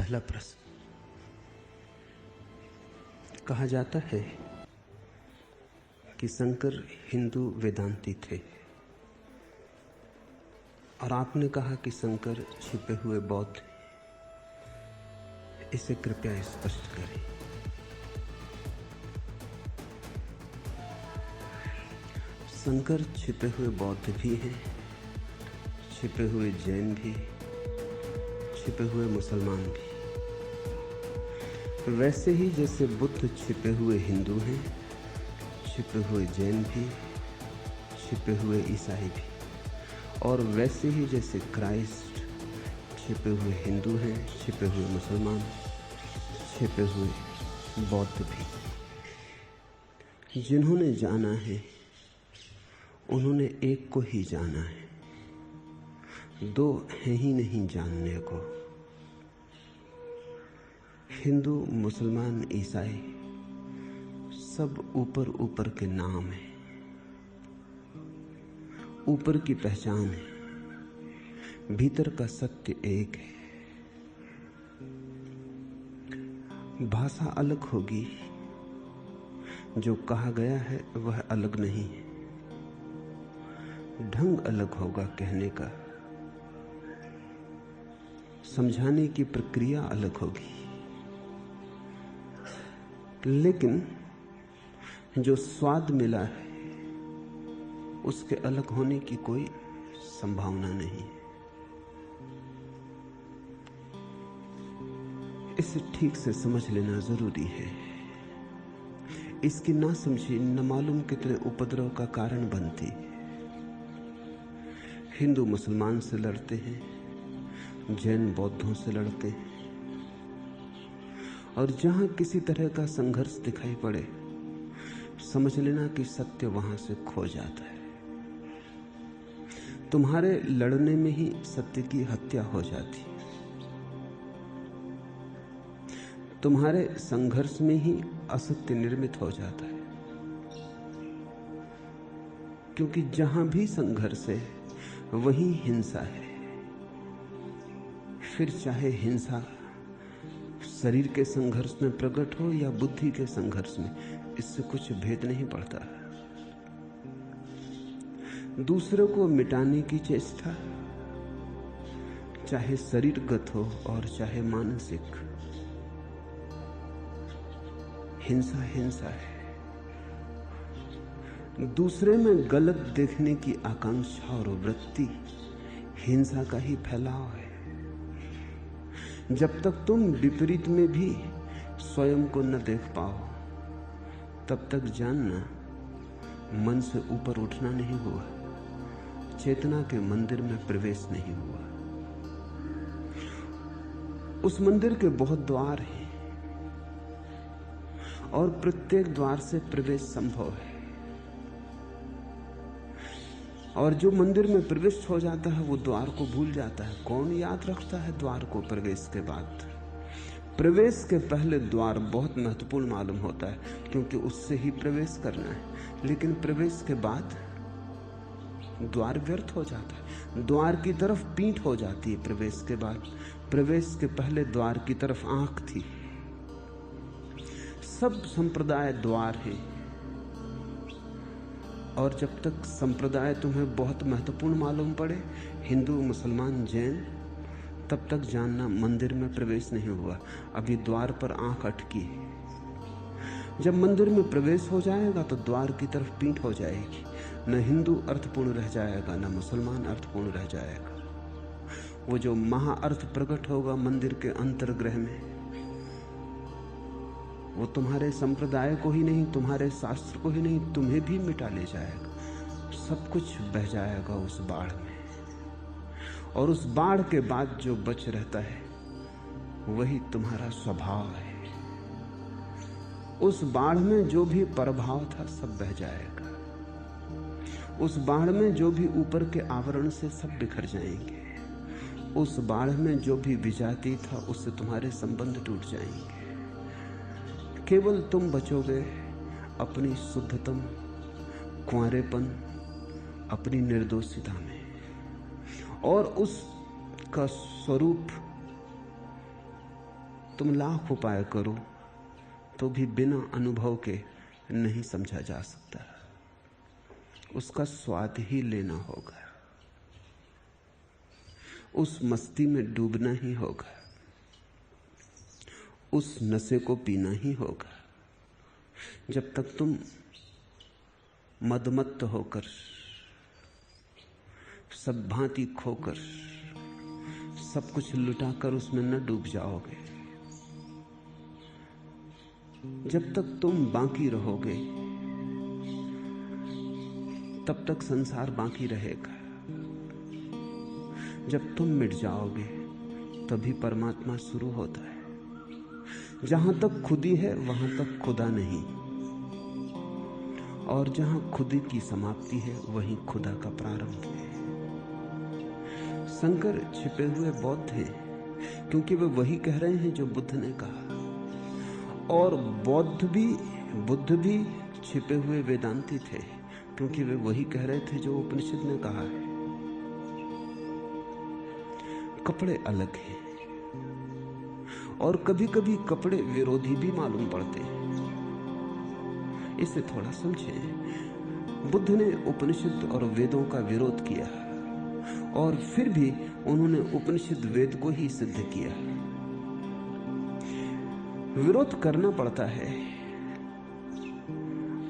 पहला प्रश्न। कहा जाता है कि शंकर हिंदू वेदांती थे और आपने कहा कि शंकर छिपे हुए बौद्ध। इसे कृपया स्पष्ट करें। शंकर छिपे हुए बौद्ध भी हैं, छिपे हुए जैन भी, छिपे हुए मुसलमान भी। वैसे ही जैसे बुद्ध छिपे हुए हिंदू हैं, छिपे हुए जैन भी, छिपे हुए ईसाई भी, और वैसे ही जैसे क्राइस्ट छिपे हुए हिंदू हैं, छिपे हुए मुसलमान, छिपे हुए बौद्ध भी। जिन्होंने जाना है उन्होंने एक को ही जाना है, दो हैं ही नहीं जानने को। हिंदू, मुसलमान, ईसाई सब ऊपर ऊपर के नाम हैं, ऊपर की पहचान है, भीतर का सत्य एक है। भाषा अलग होगी, जो कहा गया है वह अलग नहीं है। ढंग अलग होगा कहने का, समझाने की प्रक्रिया अलग होगी, लेकिन जो स्वाद मिला है उसके अलग होने की कोई संभावना नहीं है। इसे ठीक से समझ लेना जरूरी है। इसकी ना समझी न मालूम कितने उपद्रव का कारण बनती। हिंदू मुसलमान से लड़ते हैं, जैन बौद्धों से लड़ते हैं, और जहां किसी तरह का संघर्ष दिखाई पड़े समझ लेना कि सत्य वहां से खो जाता है। तुम्हारे लड़ने में ही सत्य की हत्या हो जाती है, तुम्हारे संघर्ष में ही असत्य निर्मित हो जाता है। क्योंकि जहां भी संघर्ष है वहीं हिंसा है। फिर चाहे हिंसा शरीर के संघर्ष में प्रकट हो या बुद्धि के संघर्ष में, इससे कुछ भेद नहीं पड़ता। दूसरे को मिटाने की चेष्टा चाहे शरीरगत हो और चाहे मानसिक, हिंसा हिंसा है। दूसरे में गलत देखने की आकांक्षा और वृत्ति हिंसा का ही फैलाव है। जब तक तुम विपरीत में भी स्वयं को न देख पाओ तब तक जानना मन से ऊपर उठना नहीं हुआ, चेतना के मंदिर में प्रवेश नहीं हुआ। उस मंदिर के बहुत द्वार हैं और प्रत्येक द्वार से प्रवेश संभव है। और जो मंदिर में प्रविष्ट हो जाता है वो द्वार को भूल जाता है। कौन याद रखता है द्वार को प्रवेश के बाद? प्रवेश के पहले द्वार बहुत महत्वपूर्ण मालूम होता है, क्योंकि उससे ही प्रवेश करना है। लेकिन प्रवेश के बाद द्वार व्यर्थ हो जाता है, द्वार की तरफ पीठ हो जाती है। प्रवेश के बाद, प्रवेश के पहले द्वार की तरफ आंख थी। सब संप्रदाय द्वार है, और जब तक संप्रदाय तुम्हें बहुत महत्वपूर्ण मालूम पड़े, हिंदू, मुसलमान, जैन, तब तक जानना मंदिर में प्रवेश नहीं हुआ, अभी द्वार पर आंख अटकी है। जब मंदिर में प्रवेश हो जाएगा तो द्वार की तरफ पीठ हो जाएगी। न हिंदू अर्थपूर्ण रह जाएगा, न मुसलमान अर्थपूर्ण रह जाएगा। वो जो महाअर्थ प्रकट होगा मंदिर के अंतर्ग्रह में, वो तुम्हारे संप्रदाय को ही नहीं, तुम्हारे शास्त्र को ही नहीं, तुम्हें भी मिटा ले जाएगा। सब कुछ बह जाएगा उस बाढ़ में, और उस बाढ़ के बाद जो बच रहता है वही तुम्हारा स्वभाव है। उस बाढ़ में जो भी प्रभाव था सब बह जाएगा। उस बाढ़ में जो भी ऊपर के आवरण से सब बिखर जाएंगे। उस बाढ़ में जो भी विजाती था उससे तुम्हारे संबंध टूट जाएंगे। केवल तुम बचोगे अपनी शुद्धतम कुंवारेपन, अपनी निर्दोषिता में, और उसका स्वरूप तुम लाख उपाय करो तो भी बिना अनुभव के नहीं समझा जा सकता। उसका स्वाद ही लेना होगा, उस मस्ती में डूबना ही होगा, उस नशे को पीना ही होगा। जब तक तुम मदमत्त होकर, सब भांति खोकर, सब कुछ लुटाकर उसमें न डूब जाओगे, जब तक तुम बाकी रहोगे तब तक संसार बाकी रहेगा। जब तुम मिट जाओगे तभी परमात्मा शुरू होता है। जहां तक खुदी है वहां तक खुदा नहीं, और जहां खुदी की समाप्ति है वहीं खुदा का प्रारंभ है। शंकर छिपे हुए बौद्ध हैं क्योंकि वे वही कह रहे हैं जो बुद्ध ने कहा, और बुद्ध भी छिपे हुए वेदांती थे क्योंकि वे वही कह रहे थे जो उपनिषद ने कहा है। कपड़े अलग हैं और कभी कभी कपड़े विरोधी भी मालूम पड़ते हैं। इसे थोड़ा समझें। बुद्ध ने उपनिषद और वेदों का विरोध किया और फिर भी उन्होंने उपनिषद वेद को ही सिद्ध किया। विरोध करना पड़ता है।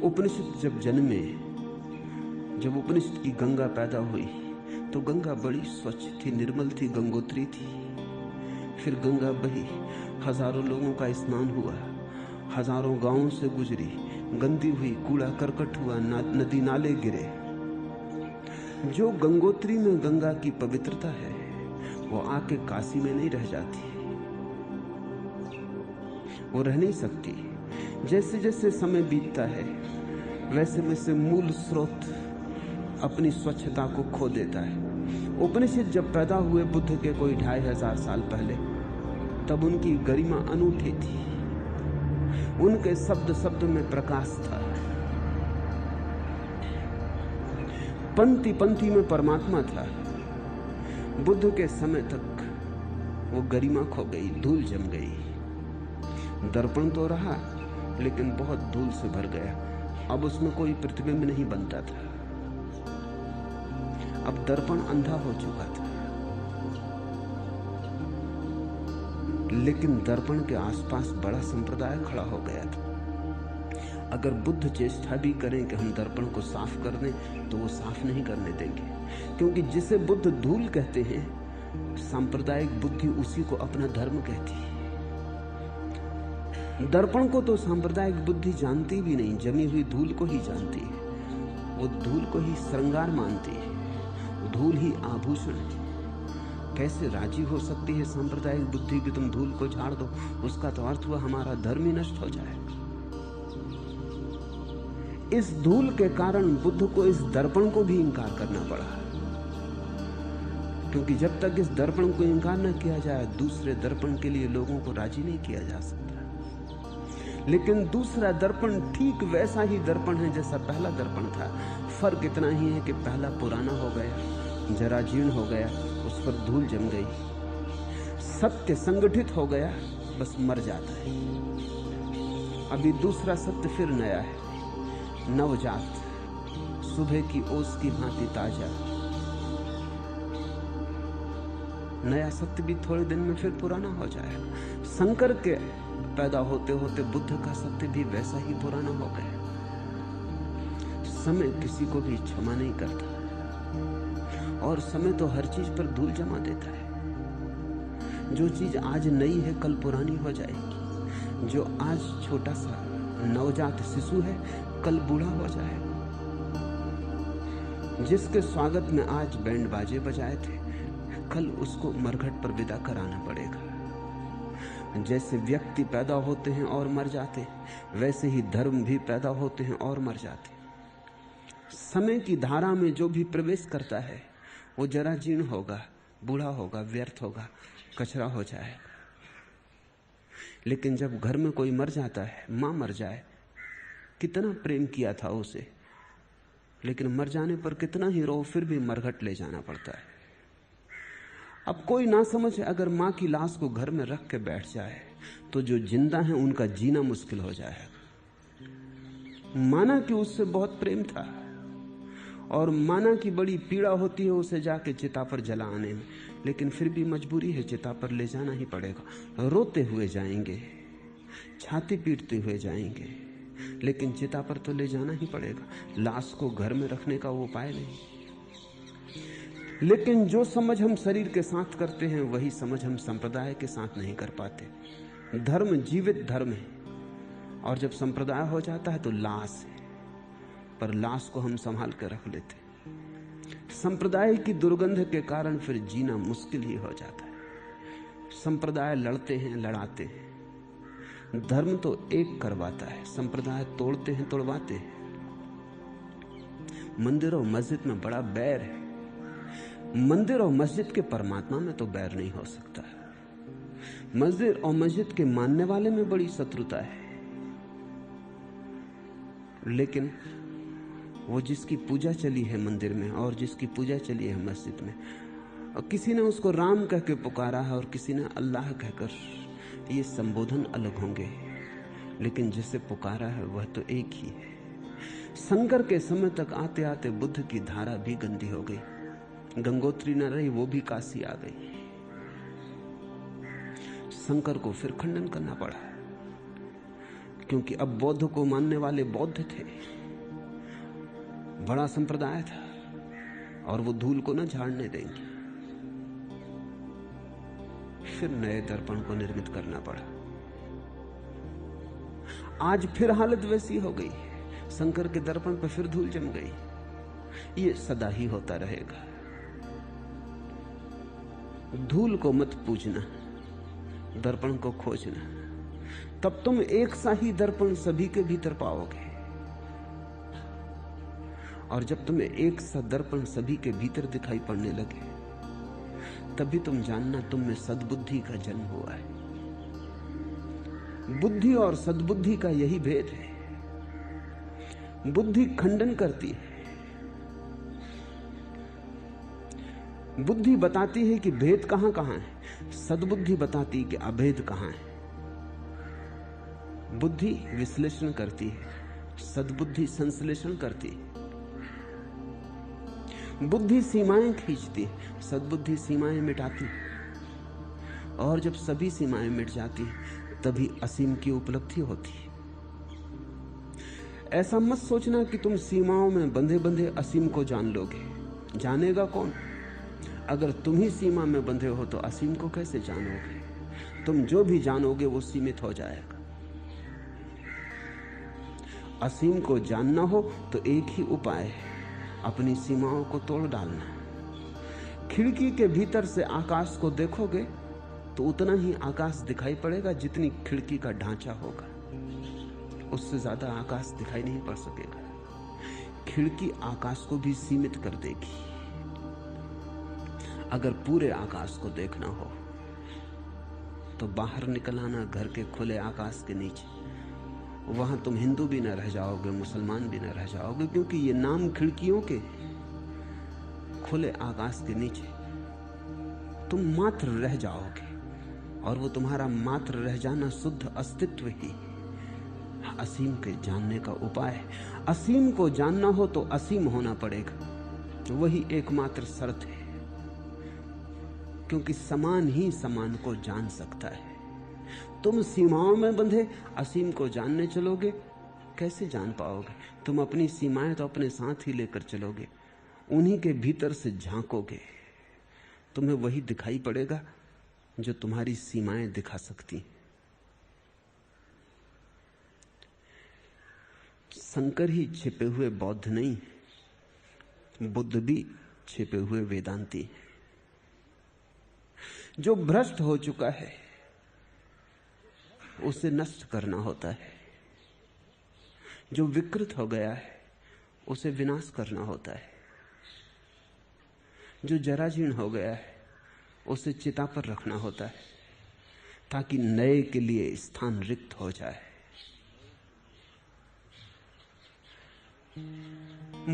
उपनिषद जब जन्मे, जब उपनिषद की गंगा पैदा हुई तो गंगा बड़ी स्वच्छ थी, निर्मल थी, गंगोत्री थी। फिर गंगा बही, हजारों लोगों का स्नान हुआ, हजारों गांवों से गुजरी, गंदी हुई, कूड़ा करकट हुआ, नदी नाले गिरे। जो गंगोत्री में गंगा की पवित्रता है वो आके काशी में नहीं रह जाती, वो रह नहीं सकती। जैसे जैसे समय बीतता है वैसे वैसे मूल स्रोत अपनी स्वच्छता को खो देता है। उपनिषद जब पैदा हुए बुद्ध के कोई 2500 साल पहले, तब उनकी गरिमा अनूठी थी। उनके शब्द शब्द में प्रकाश था, पंक्ति पंक्ति में परमात्मा था। बुद्ध के समय तक वो गरिमा खो गई, धूल जम गई। दर्पण तो रहा लेकिन बहुत धूल से भर गया, अब उसमें कोई प्रतिबिंब नहीं बनता था। अब दर्पण अंधा हो चुका था, लेकिन दर्पण के आसपास बड़ा संप्रदाय खड़ा हो गया था। अगर बुद्ध चेष्टा भी करें कि हम दर्पण को साफ कर दें तो वो साफ नहीं करने देंगे, क्योंकि जिसे बुद्ध धूल कहते हैं सांप्रदायिक बुद्धि उसी को अपना धर्म कहती है। दर्पण को तो सांप्रदायिक बुद्धि जानती भी नहीं, जमी हुई धूल को ही जानती है। वो धूल को ही श्रृंगार मानती है, धूल ही आभूषण है। कैसे राजी हो सकती है सांप्रदायिक बुद्धि कि तुम धूल को झाड़ दो? उसका तो अर्थ हुआ हमारा धर्म ही नष्ट हो जाएगा। इस धूल के कारण बुद्ध को इस दर्पण को भी इंकार करना पड़ा, क्योंकि जब तक इस दर्पण को इंकार न किया जाए दूसरे दर्पण के लिए लोगों को राजी नहीं किया जा सकता। लेकिन दूसरा दर्पण ठीक वैसा ही दर्पण है जैसा पहला दर्पण था। फर्क इतना ही है कि पहला पुराना हो गया, जराजीर्ण हो गया, उस पर धूल जम गई। सत्य संगठित हो गया, बस मर जाता है। अभी दूसरा सत्य फिर नया है, नवजात, सुबह की ओस की भांति ताजा। नया सत्य भी थोड़े दिन में फिर पुराना हो जाएगा। शंकर के पैदा होते होते बुद्ध का सत्य भी वैसा ही पुराना हो गया। समय किसी को भी क्षमा नहीं करता, और समय तो हर चीज पर धूल जमा देता है। जो चीज आज नई है कल पुरानी हो जाएगी। जो आज छोटा सा नवजात शिशु है कल बूढ़ा हो जाएगा। जिसके स्वागत में आज बैंड बाजे बजाए थे कल उसको मरघट पर विदा कराना पड़ेगा। जैसे व्यक्ति पैदा होते हैं और मर जाते हैं, वैसे ही धर्म भी पैदा होते हैं और मर जाते हैं। समय की धारा में जो भी प्रवेश करता है वो जरा जीर्ण होगा, बूढ़ा होगा, व्यर्थ होगा, कचरा हो जाएगा। लेकिन जब घर में कोई मर जाता है, मां मर जाए, कितना प्रेम किया था उसे, लेकिन मर जाने पर कितना ही रो, फिर भी मरघट ले जाना पड़ता है। अब कोई ना समझ अगर मां की लाश को घर में रख के बैठ जाए तो जो जिंदा हैं उनका जीना मुश्किल हो जाएगा। माना कि उससे बहुत प्रेम था और माना कि बड़ी पीड़ा होती है उसे जाके चिता पर जला आने में, लेकिन फिर भी मजबूरी है, चिता पर ले जाना ही पड़ेगा। रोते हुए जाएंगे, छाती पीटते हुए जाएंगे, लेकिन चिता पर तो ले जाना ही पड़ेगा। लाश को घर में रखने का वो उपाय नहीं। लेकिन जो समझ हम शरीर के साथ करते हैं वही समझ हम संप्रदाय के साथ नहीं कर पाते। धर्म जीवित धर्म है, और जब संप्रदाय हो जाता है तो लाश है, पर लाश को हम संभाल कर रख लेते। संप्रदाय की दुर्गंध के कारण फिर जीना मुश्किल ही हो जाता है। संप्रदाय लड़ते हैं, लड़ाते हैं, धर्म तो एक करवाता है, संप्रदाय तोड़ते हैं, तोड़वाते हैं। मंदिर और मस्जिद में बड़ा बैर है। मंदिर और मस्जिद के परमात्मा में तो बैर नहीं हो सकता। मस्जिद और मस्जिद के मानने वाले में बड़ी शत्रुता है, लेकिन वो जिसकी पूजा चली है मंदिर में और जिसकी पूजा चली है मस्जिद में, और किसी ने उसको राम कह के पुकारा है और किसी ने अल्लाह कहकर, ये संबोधन अलग होंगे, लेकिन जिसे पुकारा है वह तो एक ही है। शंकर के समय तक आते आते बुद्ध की धारा भी गंदी हो गई, गंगोत्री न रही, वो भी काशी आ गई। शंकर को फिर खंडन करना पड़ा, क्योंकि अब बौद्ध को मानने वाले बौद्ध थे, बड़ा संप्रदाय था, और वो धूल को न झाड़ने देंगे। फिर नए दर्पण को निर्मित करना पड़ा। आज फिर हालत वैसी हो गई, शंकर के दर्पण पर फिर धूल जम गई। ये सदा ही होता रहेगा। धूल को मत पूजना, दर्पण को खोजना, तब तुम एक सा ही दर्पण सभी के भीतर पाओगे। और जब तुम्हें एक सा दर्पण सभी के भीतर दिखाई पड़ने लगे, तभी तुम जानना तुम में सद्बुद्धि का जन्म हुआ है। बुद्धि और सद्बुद्धि का यही भेद है। बुद्धि खंडन करती है, बुद्धि बताती है कि भेद कहां कहां है, सद्बुद्धि बताती है कि अभेद कहां है। बुद्धि विश्लेषण करती है, सद्बुद्धि संश्लेषण करती है। बुद्धि सीमाएं खींचती है, सद्बुद्धि सीमाएं मिटाती है। और जब सभी सीमाएं मिट जाती हैं, तभी असीम की उपलब्धि होती है। ऐसा मत सोचना कि तुम सीमाओं में बंधे बंधे असीम को जान लोगे। जानेगा कौन? अगर तुम ही सीमा में बंधे हो तो असीम को कैसे जानोगे? तुम जो भी जानोगे वो सीमित हो जाएगा। असीम को जानना हो तो एक ही उपाय है, अपनी सीमाओं को तोड़ डालना। खिड़की के भीतर से आकाश को देखोगे तो उतना ही आकाश दिखाई पड़ेगा जितनी खिड़की का ढांचा होगा, उससे ज्यादा आकाश दिखाई नहीं पड़ सकेगा। खिड़की आकाश को भी सीमित कर देगी। अगर पूरे आकाश को देखना हो तो बाहर निकल आना घर के खुले आकाश के नीचे। वहां तुम हिंदू भी न रह जाओगे, मुसलमान भी न रह जाओगे, क्योंकि ये नाम खिड़कियों के। खुले आकाश के नीचे तुम मात्र रह जाओगे, और वो तुम्हारा मात्र रह जाना शुद्ध अस्तित्व ही असीम के जानने का उपाय है। असीम को जानना हो तो असीम होना पड़ेगा, वही एकमात्र शर्त है, क्योंकि समान ही समान को जान सकता है। तुम सीमाओं में बंधे असीम को जानने चलोगे, कैसे जान पाओगे? तुम अपनी सीमाएं तो अपने साथ ही लेकर चलोगे, उन्हीं के भीतर से झांकोगे, तुम्हें वही दिखाई पड़ेगा जो तुम्हारी सीमाएं दिखा सकती। शंकर ही छिपे हुए बौद्ध नहीं, बुद्ध भी छिपे हुए वेदांती है। जो भ्रष्ट हो चुका है उसे नष्ट करना होता है, जो विकृत हो गया है उसे विनाश करना होता है, जो जराजीर्ण हो गया है उसे चिता पर रखना होता है, ताकि नए के लिए स्थान रिक्त हो जाए।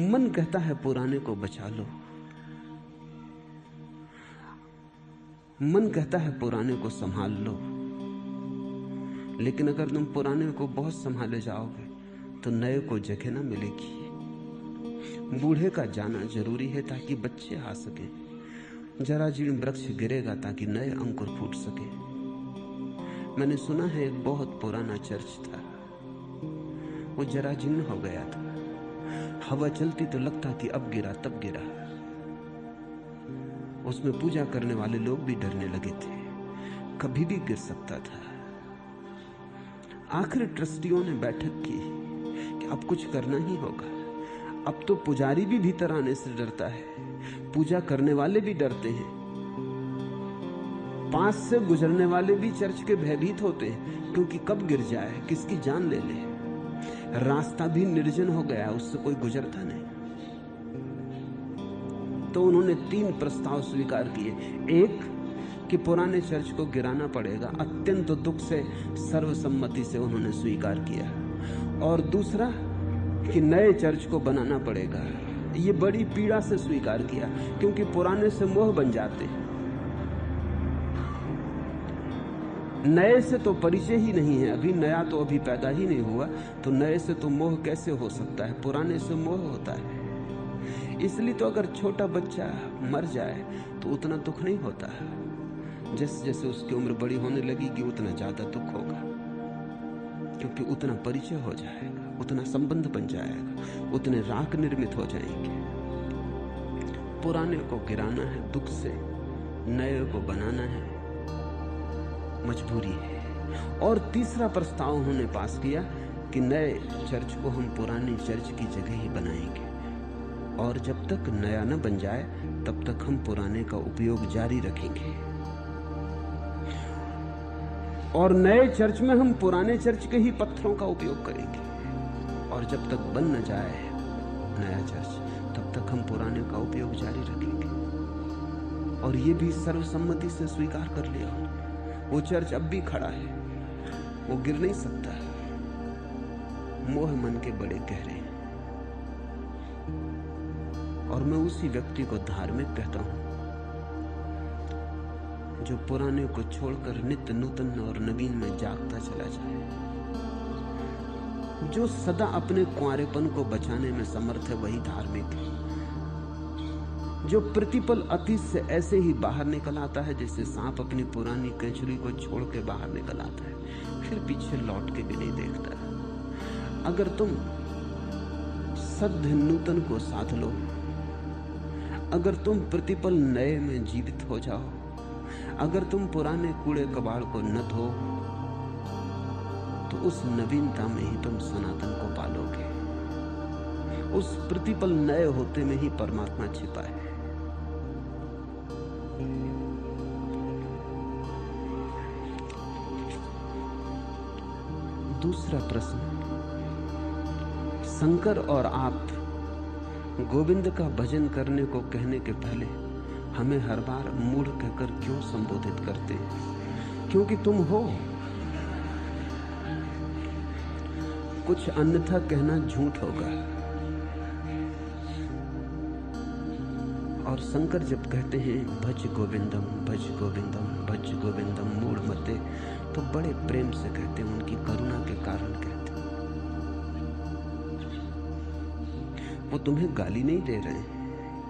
मन कहता है पुराने को बचा लो, मन कहता है पुराने को संभाल लो, लेकिन अगर तुम पुराने को बहुत संभाले जाओगे तो नए को जगह ना मिलेगी। बूढ़े का जाना जरूरी है ताकि बच्चे आ सके। जरा जीर्ण वृक्ष गिरेगा ताकि नए अंकुर फूट सके। मैंने सुना है एक बहुत पुराना चर्च था, वो जरा जीर्ण हो गया था। हवा चलती तो लगता कि अब गिरा तब गिरा। उसमें पूजा करने वाले लोग भी डरने लगे थे, कभी भी गिर सकता था। आखिर ट्रस्टियों ने बैठक की कि अब कुछ करना ही होगा। अब तो पुजारी भी भीतर आने से डरता है, पूजा करने वाले भी डरते हैं, पास से गुजरने वाले भी चर्च के भयभीत होते हैं, क्योंकि कब गिर जाए, किसकी जान ले ले। रास्ता भी निर्जन हो गया, उससे कोई गुजरता नहीं। तो उन्होंने 3 प्रस्ताव स्वीकार किए। एक कि पुराने चर्च को गिराना पड़ेगा, अत्यंत दुख से सर्वसम्मति से उन्होंने स्वीकार किया। और दूसरा कि नए चर्च को बनाना पड़ेगा। ये बड़ी पीड़ा से स्वीकार किया, क्योंकि पुराने से मोह बन जाते हैं। नए से तो परिचय ही नहीं है, अभी नया तो अभी पैदा ही नहीं हुआ, तो नए से तो मोह कैसे हो सकता है? पुराने से मोह होता है। इसलिए तो अगर छोटा बच्चा मर जाए तो उतना दुख नहीं होता। जैसे जैसे उसकी उम्र बड़ी होने लगेगी उतना ज्यादा दुख होगा, क्योंकि उतना परिचय हो जाएगा, उतना संबंध बन जाएगा, उतने राग निर्मित हो जाएंगे। पुराने को गिराना है दुख से, नए को बनाना है मजबूरी है। और तीसरा प्रस्ताव उन्होंने पास किया कि नए चर्च को हम पुराने चर्च की जगह ही बनाएंगे, और जब तक नया न बन जाए तब तक हम पुराने का उपयोग जारी रखेंगे। और नए चर्च में हम पुराने चर्च के ही पत्थरों का उपयोग करेंगे, और जब तक बन न जाए नया चर्च तब तक हम पुराने का उपयोग जारी रखेंगे। और ये भी सर्वसम्मति से स्वीकार कर लिया। वो चर्च अब भी खड़ा है, वो गिर नहीं सकता। मोह मन के बड़े गहरे हैं। और मैं उसी व्यक्ति को धार्मिक कहता हूं जो पुराने को छोड़कर नित्य नूतन और नवीन में जागता चला जाए, जो सदा अपने कुंवारेपन को बचाने में समर्थ है, वही धार्मिक है। जो प्रतिपल अतीत से ऐसे ही बाहर निकल आता है जैसे सांप अपनी पुरानी केंचुली को छोड़ के बाहर निकल आता है, फिर पीछे लौट के भी नहीं देखता। अगर तुम सद नूतन को साध लो, अगर तुम प्रतिपल नए में जीवित हो जाओ, अगर तुम पुराने कूड़े कबाड़ को न धो, तो उस नवीनता में ही तुम सनातन को पालोगे। उस प्रतिपल नए होते में ही परमात्मा छिपा है। दूसरा प्रश्न, शंकर और आप गोविंद का भजन करने को कहने के पहले हमें हर बार मूढ़ कहकर क्यों संबोधित करते हैं? क्योंकि तुम हो। कुछ अन्यथा कहना झूठ होगा। और शंकर जब कहते हैं भज गोविंदम भज गोविंदम भज गोविंदम मूढ़ मते, तो बड़े प्रेम से कहते हैं, उनकी करुणा के कारण कहते हैं। वो तुम्हें गाली नहीं दे रहे हैं,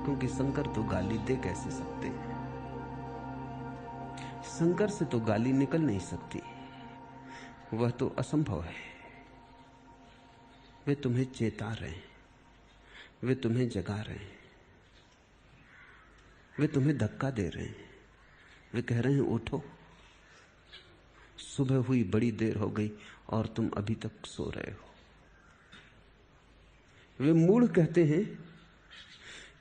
क्योंकि शंकर तो गाली दे कैसे सकते हैं? शंकर से तो गाली निकल नहीं सकती, वह तो असंभव है। वे तुम्हें चेता रहे हैं, वे तुम्हें जगा रहे हैं, वे तुम्हें धक्का दे रहे हैं। वे कह रहे हैं उठो, सुबह हुई, बड़ी देर हो गई और तुम अभी तक सो रहे हो। वे मूढ़ कहते हैं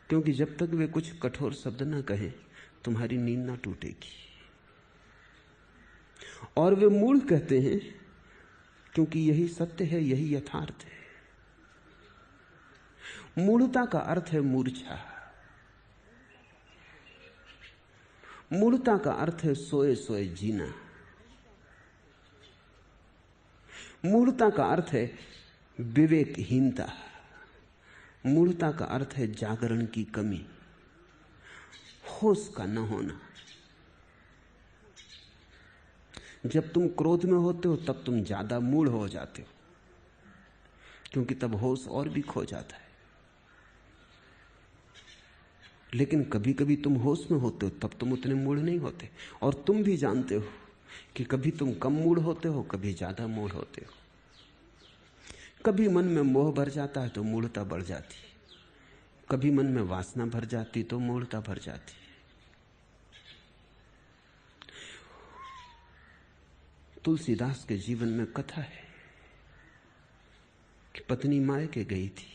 क्योंकि जब तक वे कुछ कठोर शब्द ना कहें तुम्हारी नींद ना टूटेगी। और वे मूढ़ कहते हैं क्योंकि यही सत्य है, यही यथार्थ है। मूढ़ता का अर्थ है मूर्छा। मूढ़ता का अर्थ है सोए सोए जीना। मूढ़ता का अर्थ है विवेकहीनता। मूढ़ता का अर्थ है जागरण की कमी, होश का न होना। जब तुम क्रोध में होते हो तब तुम ज्यादा मूढ़ हो जाते हो, क्योंकि तब होश और भी खो जाता है। लेकिन कभी कभी तुम होश में होते हो तब तुम उतने मूढ़ नहीं होते। और तुम भी जानते हो कि कभी तुम कम मूढ़ होते हो, कभी ज्यादा मूढ़ होते हो। कभी मन में मोह भर जाता है तो मूढ़ता बढ़ जाती, कभी मन में वासना भर जाती तो मूढ़ता भर जाती। तुलसीदास के जीवन में कथा है कि पत्नी मायके गई थी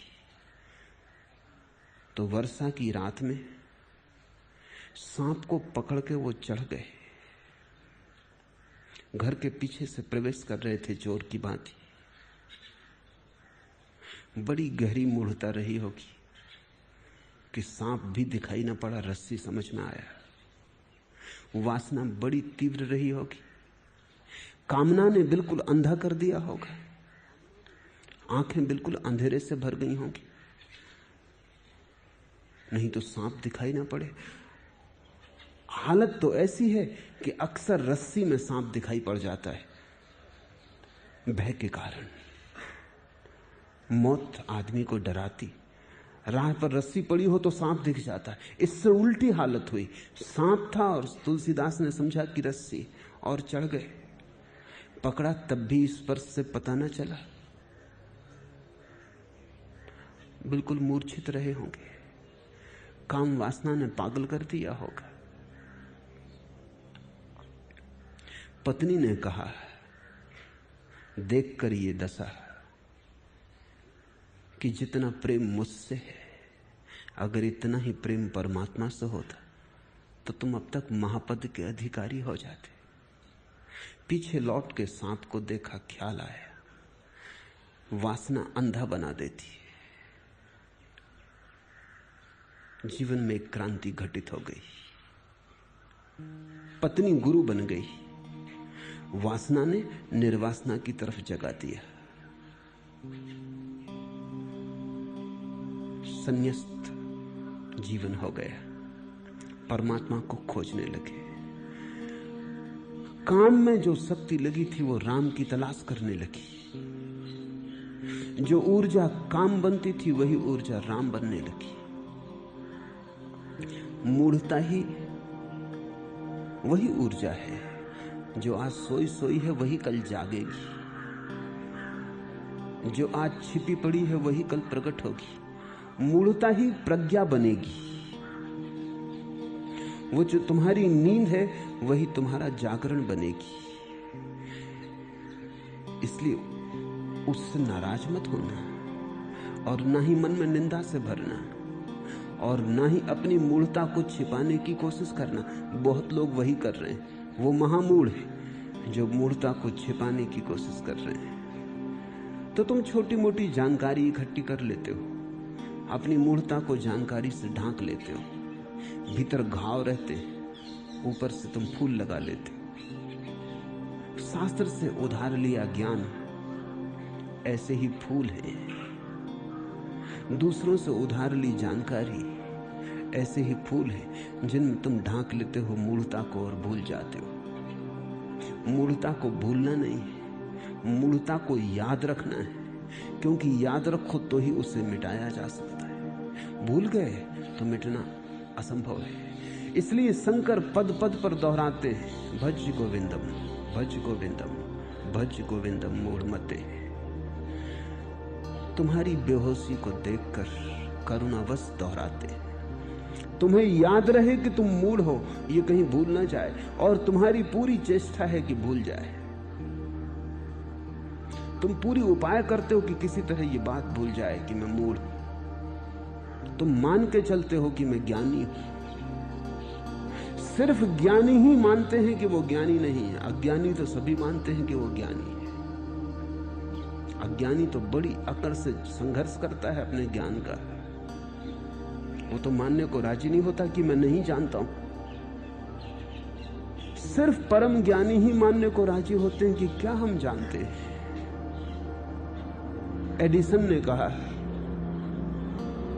तो वर्षा की रात में सांप को पकड़ के वो चढ़ गए। घर के पीछे से प्रवेश कर रहे थे चोर की भांति। बड़ी गहरी मूढ़ता रही होगी कि सांप भी दिखाई न पड़ा, रस्सी समझ में आया। वासना बड़ी तीव्र रही होगी, कामना ने बिल्कुल अंधा कर दिया होगा, आंखें बिल्कुल अंधेरे से भर गई होंगी, नहीं तो सांप दिखाई ना पड़े। हालत तो ऐसी है कि अक्सर रस्सी में सांप दिखाई पड़ जाता है, भय के कारण। मौत आदमी को डराती, राह पर रस्सी पड़ी हो तो सांप दिख जाता है। इससे उल्टी हालत हुई, सांप था और तुलसीदास ने समझा कि रस्सी, और चढ़ गए। पकड़ा तब भी स्पर्श से पता न चला, बिल्कुल मूर्छित रहे होंगे, काम वासना ने पागल कर दिया होगा। पत्नी ने कहा, देख कर ये दशा कि जितना प्रेम मुझसे है, अगर इतना ही प्रेम परमात्मा से होता तो तुम अब तक महापद के अधिकारी हो जाते। पीछे लौट के सांप को देखा, ख्याल आया, वासना अंधा बना देती है। जीवन में एक क्रांति घटित हो गई, पत्नी गुरु बन गई, वासना ने निर्वासना की तरफ जगा दिया। संन्यास्त जीवन हो गया, परमात्मा को खोजने लगे। काम में जो शक्ति लगी थी वो राम की तलाश करने लगी। जो ऊर्जा काम बनती थी वही ऊर्जा राम बनने लगी। मूढ़ता ही वही ऊर्जा है जो आज सोई सोई है, वही कल जागेगी। जो आज छिपी पड़ी है वही कल प्रकट होगी। मूढ़ता ही प्रज्ञा बनेगी। वो जो तुम्हारी नींद है वही तुम्हारा जागरण बनेगी। इसलिए उससे नाराज मत होना और ना ही मन में निंदा से भरना और ना ही अपनी मूढ़ता को छिपाने की कोशिश करना। बहुत लोग वही कर रहे हैं। वो महामूढ़ है जो मूढ़ता को छिपाने की कोशिश कर रहे हैं। तो तुम छोटी मोटी जानकारी इकट्ठी कर लेते हो, अपनी मूढ़ता को जानकारी से ढांक लेते हो। भीतर घाव रहते, ऊपर से तुम फूल लगा लेते हो। शास्त्र से उधार लिया ज्ञान ऐसे ही फूल है, दूसरों से उधार ली जानकारी ऐसे ही फूल है जिनमें तुम ढांक लेते हो मूढ़ता को और भूल जाते हो। मूढ़ता को भूलना नहीं है, मूढ़ता को याद रखना है, क्योंकि याद रखो तो ही उसे मिटाया जा सकता है। भूल गए तो मिटना असंभव है। इसलिए शंकर पद पद पर दोहराते हैं, भज गोविंदम भज गोविंदम भज गोविंदम मूढ़मते। तुम्हारी बेहोशी को देखकर करुणावश दोहराते हैं। तुम्हें याद रहे कि तुम मूढ़ हो, ये कहीं भूल ना जाए, और तुम्हारी पूरी चेष्टा है कि भूल जाए। तुम पूरी उपाय करते हो कि किसी तरह ये बात भूल जाए कि मैं मूढ़ हूं। तुम मान के चलते हो कि मैं ज्ञानी हूं। सिर्फ ज्ञानी ही मानते हैं कि वो ज्ञानी नहीं है। अज्ञानी तो सभी मानते हैं कि वो ज्ञानी है। अज्ञानी तो बड़ी अकड़ से संघर्ष करता है अपने ज्ञान का। वो तो मानने को राजी नहीं होता कि मैं नहीं जानता हूं। सिर्फ परम ज्ञानी ही मानने को राजी होते हैं कि क्या हम जानते हैं। एडिसन ने कहा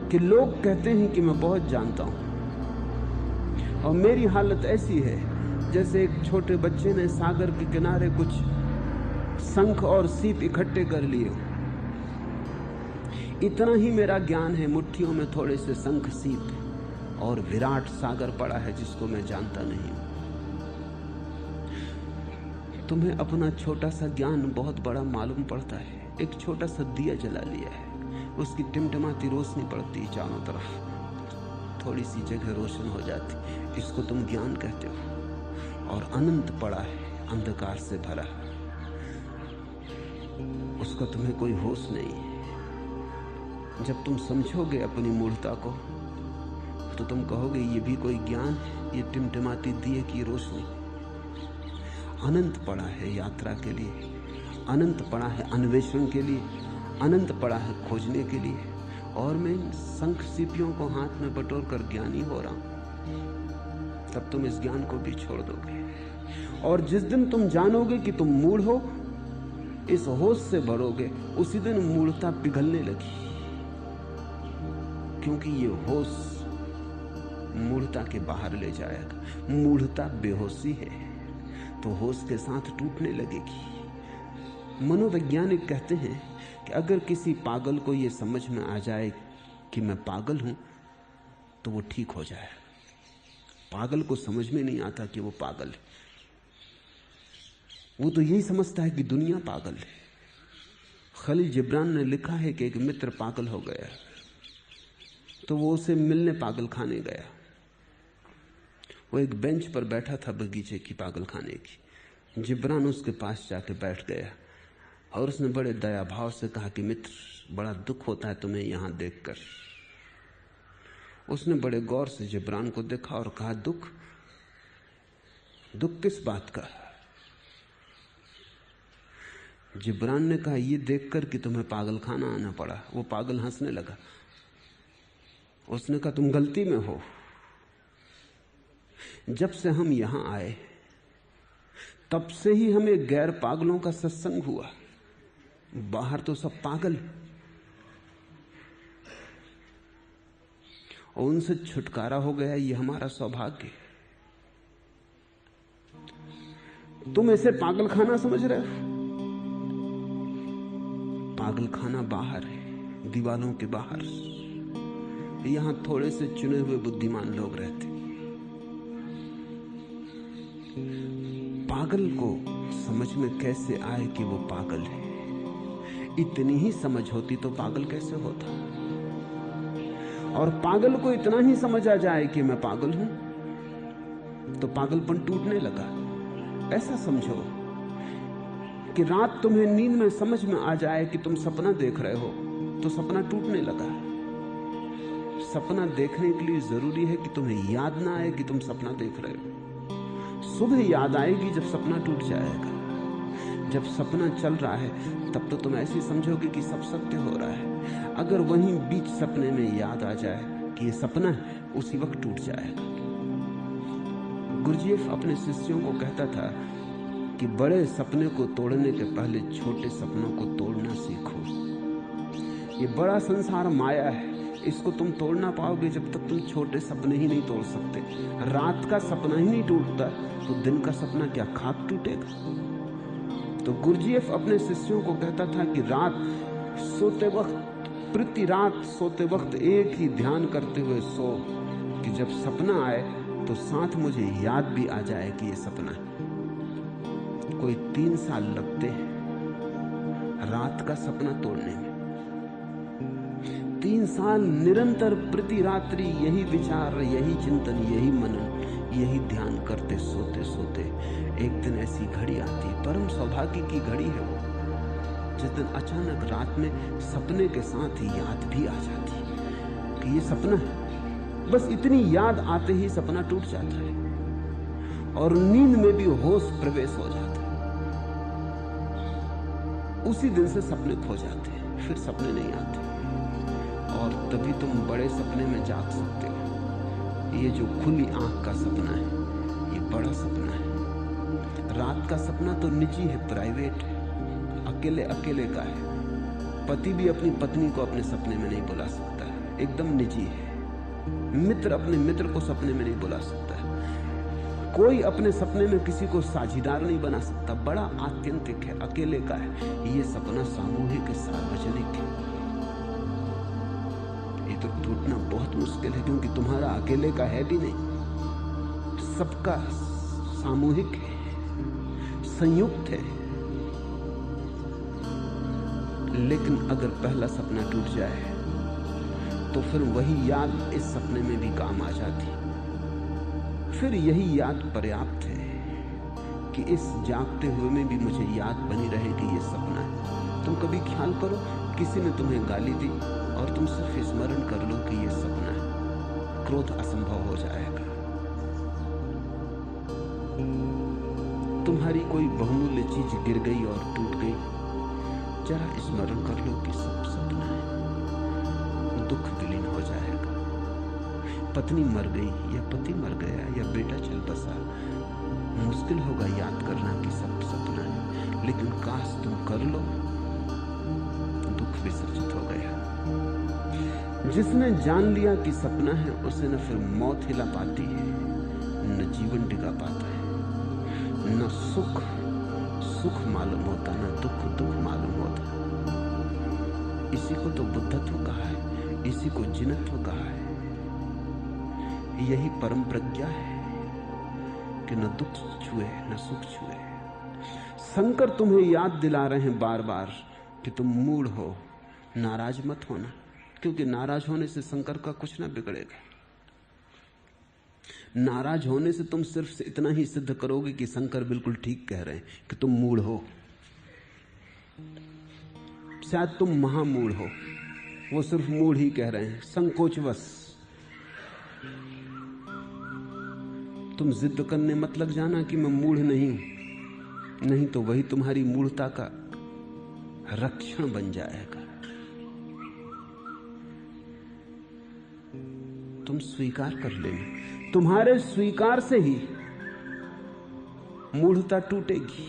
कि लोग कहते हैं कि मैं बहुत जानता हूं और मेरी हालत ऐसी है जैसे एक छोटे बच्चे ने सागर के किनारे कुछ शंख और सीप इकट्ठे कर लिए। इतना ही मेरा ज्ञान है, मुट्ठियों में थोड़े से शंख सीप और विराट सागर पड़ा है जिसको मैं जानता नहीं हूं। तुम्हें अपना छोटा सा ज्ञान बहुत बड़ा मालूम पड़ता है। एक छोटा सा दिया जला लिया है, उसकी टिमटिमाती रोशनी पड़ती है चारों तरफ, थोड़ी सी जगह रोशन हो जाती, इसको तुम ज्ञान कहते हो। और अनंत पड़ा है, अंधकार से भरा, उसका तुम्हें कोई होश नहीं है। जब तुम समझोगे अपनी मूर्खता को तो तुम कहोगे ये भी कोई ज्ञान है, ये टिमटिमाती दिए की रोशनी। अनंत पड़ा है यात्रा के लिए, अनंत पड़ा है अन्वेषण के लिए, अनंत पड़ा है खोजने के लिए। और मैं इन शंख सीपियों को हाथ में बटोर कर ज्ञानी हो रहा हूं। तब तुम इस ज्ञान को भी छोड़ दोगे, और जिस दिन तुम जानोगे कि तुम मूढ़ हो, इस होश से भरोगे, उसी दिन मूढ़ता पिघलने लगी। क्योंकि ये होश मूढ़ता के बाहर ले जाएगा। मूढ़ता बेहोशी है, तो होश के साथ टूटने लगेगी। मनोवैज्ञानिक कहते हैं कि अगर किसी पागल को यह समझ में आ जाए कि मैं पागल हूं, तो वो ठीक हो जाए। पागल को समझ में नहीं आता कि वो पागल है, वो तो यही समझता है कि दुनिया पागल है। खलील जिब्रान ने लिखा है कि एक मित्र पागल हो गया, तो वो उसे मिलने पागल खाने गया। वो एक बेंच पर बैठा था बगीचे की पागल खाने की। जिब्रान उसके पास जाके बैठ गया और उसने बड़े दया भाव से कहा कि मित्र, बड़ा दुख होता है तुम्हें यहां देखकर। उसने बड़े गौर से जिब्रान को देखा और कहा, दुख? दुख किस बात का? जिब्रान ने कहा, यह देखकर कि तुम्हें पागल खाना आना पड़ा। वो पागल हंसने लगा। उसने कहा, तुम गलती में हो। जब से हम यहां आए तब से ही हमें गैर पागलों का सत्संग हुआ। बाहर तो सब पागल, और उनसे छुटकारा हो गया, ये हमारा सौभाग्य। तुम इसे पागल खाना समझ रहे हो? पागल खाना बाहर है, दीवालों के बाहर। यहां थोड़े से चुने हुए बुद्धिमान लोग रहते। पागल को समझ में कैसे आए कि वो पागल है? इतनी ही समझ होती तो पागल कैसे होता? और पागल को इतना ही समझ आ जाए कि मैं पागल हूं, तो पागलपन टूटने लगा। ऐसा समझो कि रात तुम्हें नींद में समझ में आ जाए कि तुम सपना देख रहे हो, तो सपना टूटने लगा। सपना देखने के लिए जरूरी है कि तुम्हें याद ना आए कि तुम सपना देख रहे हो। सुबह याद आएगी जब सपना टूट जाएगा। जब सपना चल रहा है तब तो तुम ऐसे समझोगे कि सब सत्य हो रहा है। अगर वहीं बीच सपने में याद आ जाए कि ये सपना है, उसी वक्त टूट जाएगा। गुरजीएफ अपने शिष्यों को कहता था कि बड़े सपने को तोड़ने के पहले छोटे सपनों को तोड़ना सीखो। ये बड़ा संसार माया है, इसको तुम तोड़ ना पाओगे जब तक तुम छोटे सपने ही नहीं तोड़ सकते। रात का सपना ही नहीं टूटता तो दिन का सपना क्या खाक टूटेगा? तो गुरजीएफ अपने शिष्यों को कहता था कि रात सोते वक्त, प्रति रात सोते वक्त एक ही ध्यान करते हुए सो कि जब सपना आए तो साथ मुझे याद भी आ जाए कि ये सपना है। कोई 3 साल लगते हैं रात का सपना तोड़ने में। 3 साल निरंतर प्रति रात्रि यही विचार, यही चिंतन, यही मनन, यही ध्यान करते सोते सोते एक दिन ऐसी घड़ी आती है, परम सौभाग्य की घड़ी है वो, जिस दिन अचानक रात में सपने के साथ ही याद भी आ जाती है कि ये सपना है। बस इतनी याद आते ही सपना टूट जाता है और नींद में भी होश प्रवेश हो जाता है। उसी दिन से सपने खो जाते हैं, फिर सपने नहीं आते, और तभी तुम बड़े सपने में जाग सकते हो। ये जो खुली आंख का सपना है, ये बड़ा सपना है। रात का सपना तो निजी है, प्राइवेट है, अकेले अकेले का है। पति भी अपनी पत्नी को अपने सपने में नहीं बुला सकता है, एकदम निजी है। मित्र अपने मित्र को सपने में नहीं बुला सकता है। कोई अपने सपने में किसी को साझीदार नहीं बना सकता, बड़ा आत्यंतिक है, अकेले का है। ये सपना सामूहिक है, सार्वजनिक है। ये तो टूटना बहुत मुश्किल है, क्योंकि तुम्हारा अकेले का है भी नहीं, सबका सामूहिक है, संयुक्त है। लेकिन अगर पहला सपना टूट जाए तो फिर वही याद इस सपने में भी काम आ जाती। फिर यही याद पर्याप्त है कि इस जागते हुए में भी मुझे याद बनी रहे कि ये सपना है। तुम कभी ख्याल करो, किसी ने तुम्हें गाली दी और तुम सिर्फ स्मरण कर लो कि ये सपना है, क्रोध असंभव हो जाएगा। तुम्हारी कोई बहुमूल्य चीज गिर गई और टूट गई, जरा स्मरण कर लो कि सब सपना है, दुख विलीन हो जाएगा। पत्नी मर गई या पति मर गया या बेटा चल बसा, मुश्किल होगा याद करना कि सब सपना है, लेकिन काश तुम कर लो, दुख विसर्जित हो गया। जिसने जान लिया कि सपना है, उसे न फिर मौत हिला पाती है, न जीवन डिगा पाता है, न सुख सुख मालूम होता, न दुख दुख मालूम होता। इसी को तो बुद्धत्व कहा है, इसी को जिनत्व कहा है। यही परम प्रज्ञा है कि न दुख छुए न सुख छुए। शंकर तुम्हें याद दिला रहे हैं बार बार कि तुम मूढ़ हो, नाराज मत होना, क्योंकि नाराज होने से शंकर का कुछ ना बिगड़ेगा। नाराज होने से तुम सिर्फ इतना ही सिद्ध करोगे कि शंकर बिल्कुल ठीक कह रहे हैं कि तुम मूढ़ हो। शायद तुम महामूढ़ हो, वो सिर्फ मूढ़ ही कह रहे हैं, संकोचवश। तुम जिद करने मत लग जाना कि मैं मूढ़ नहीं हूं, नहीं तो वही तुम्हारी मूढ़ता का रक्षण बन जाएगा। तुम स्वीकार कर लेना, तुम्हारे स्वीकार से ही मूढ़ता टूटेगी।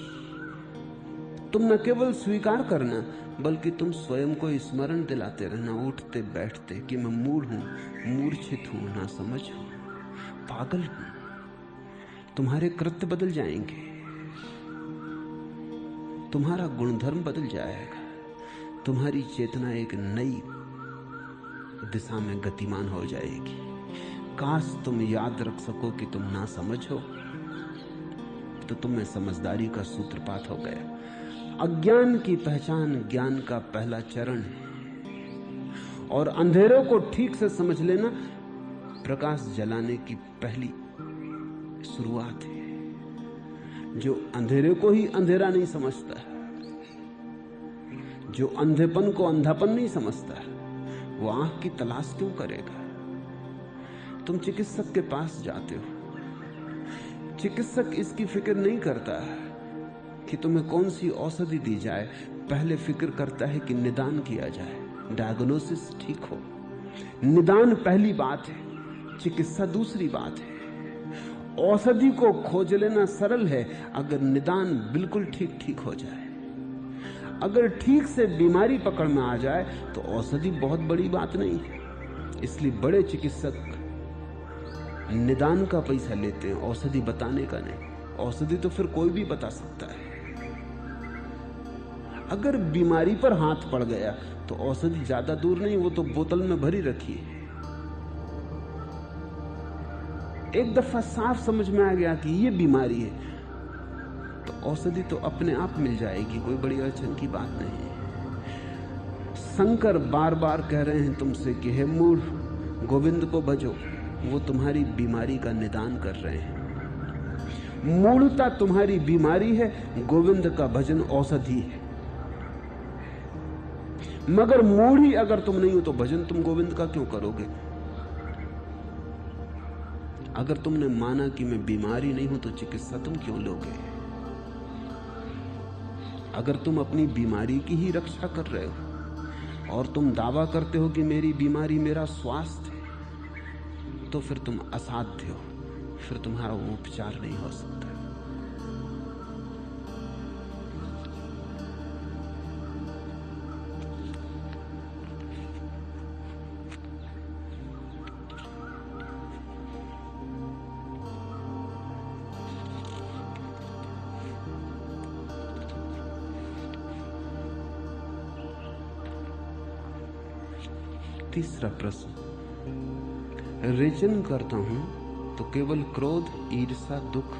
तुम न केवल स्वीकार करना, बल्कि तुम स्वयं को स्मरण दिलाते रहना, उठते बैठते, कि मैं मूढ़ हूं, मूर्छित हूं, ना समझ हूं, पागल हूं। तुम्हारे कृत्य बदल जाएंगे, तुम्हारा गुणधर्म बदल जाएगा, तुम्हारी चेतना एक नई दिशा में गतिमान हो जाएगी। काश तुम याद रख सको कि तुम ना समझ हो, तो तुम्हें समझदारी का सूत्रपात हो गया। अज्ञान की पहचान ज्ञान का पहला चरण है, और अंधेरों को ठीक से समझ लेना प्रकाश जलाने की पहली शुरुआत है। जो अंधेरे को ही अंधेरा नहीं समझता, जो अंधेपन को अंधापन नहीं समझता, वो आंख की तलाश क्यों करेगा? तुम चिकित्सक के पास जाते हो, चिकित्सक इसकी फिक्र नहीं करता कि तुम्हें कौन सी औषधि दी जाए, पहले फिक्र करता है कि निदान किया जाए, डायग्नोसिस ठीक हो। निदान पहली बात है, चिकित्सा दूसरी बात है। औषधि को खोज लेना सरल है अगर निदान बिल्कुल ठीक हो जाए। अगर ठीक से बीमारी पकड़ में आ जाए तो औषधि बहुत बड़ी बात नहीं है। इसलिए बड़े चिकित्सक निदान का पैसा लेते हैं, औषधि बताने का नहीं। औषधि तो फिर कोई भी बता सकता है। अगर बीमारी पर हाथ पड़ गया तो औषधि ज्यादा दूर नहीं, वो तो बोतल में भरी रखी है। एक दफा साफ समझ में आ गया कि ये बीमारी है, तो औषधि तो अपने आप मिल जाएगी, कोई बड़ी अड़चन की बात नहीं है। शंकर बार बार कह रहे हैं तुमसे कि हे मूढ़, गोविंद को भजो, वो तुम्हारी बीमारी का निदान कर रहे हैं। मूढ़ता तुम्हारी बीमारी है, गोविंद का भजन औषधि है। मगर मूढ़ ही अगर तुम नहीं हो तो भजन तुम गोविंद का क्यों करोगे? अगर तुमने माना कि मैं बीमारी नहीं हूं तो चिकित्सा तुम क्यों लोगे? अगर तुम अपनी बीमारी की ही रक्षा कर रहे हो और तुम दावा करते हो कि मेरी बीमारी मेरा स्वास्थ्य है, तो फिर तुम असाध्य हो, फिर तुम्हारा वो उपचार नहीं हो सकता। तीसरा प्रश्न, रेचन करता हूं तो केवल क्रोध, ईर्ष्या, दुख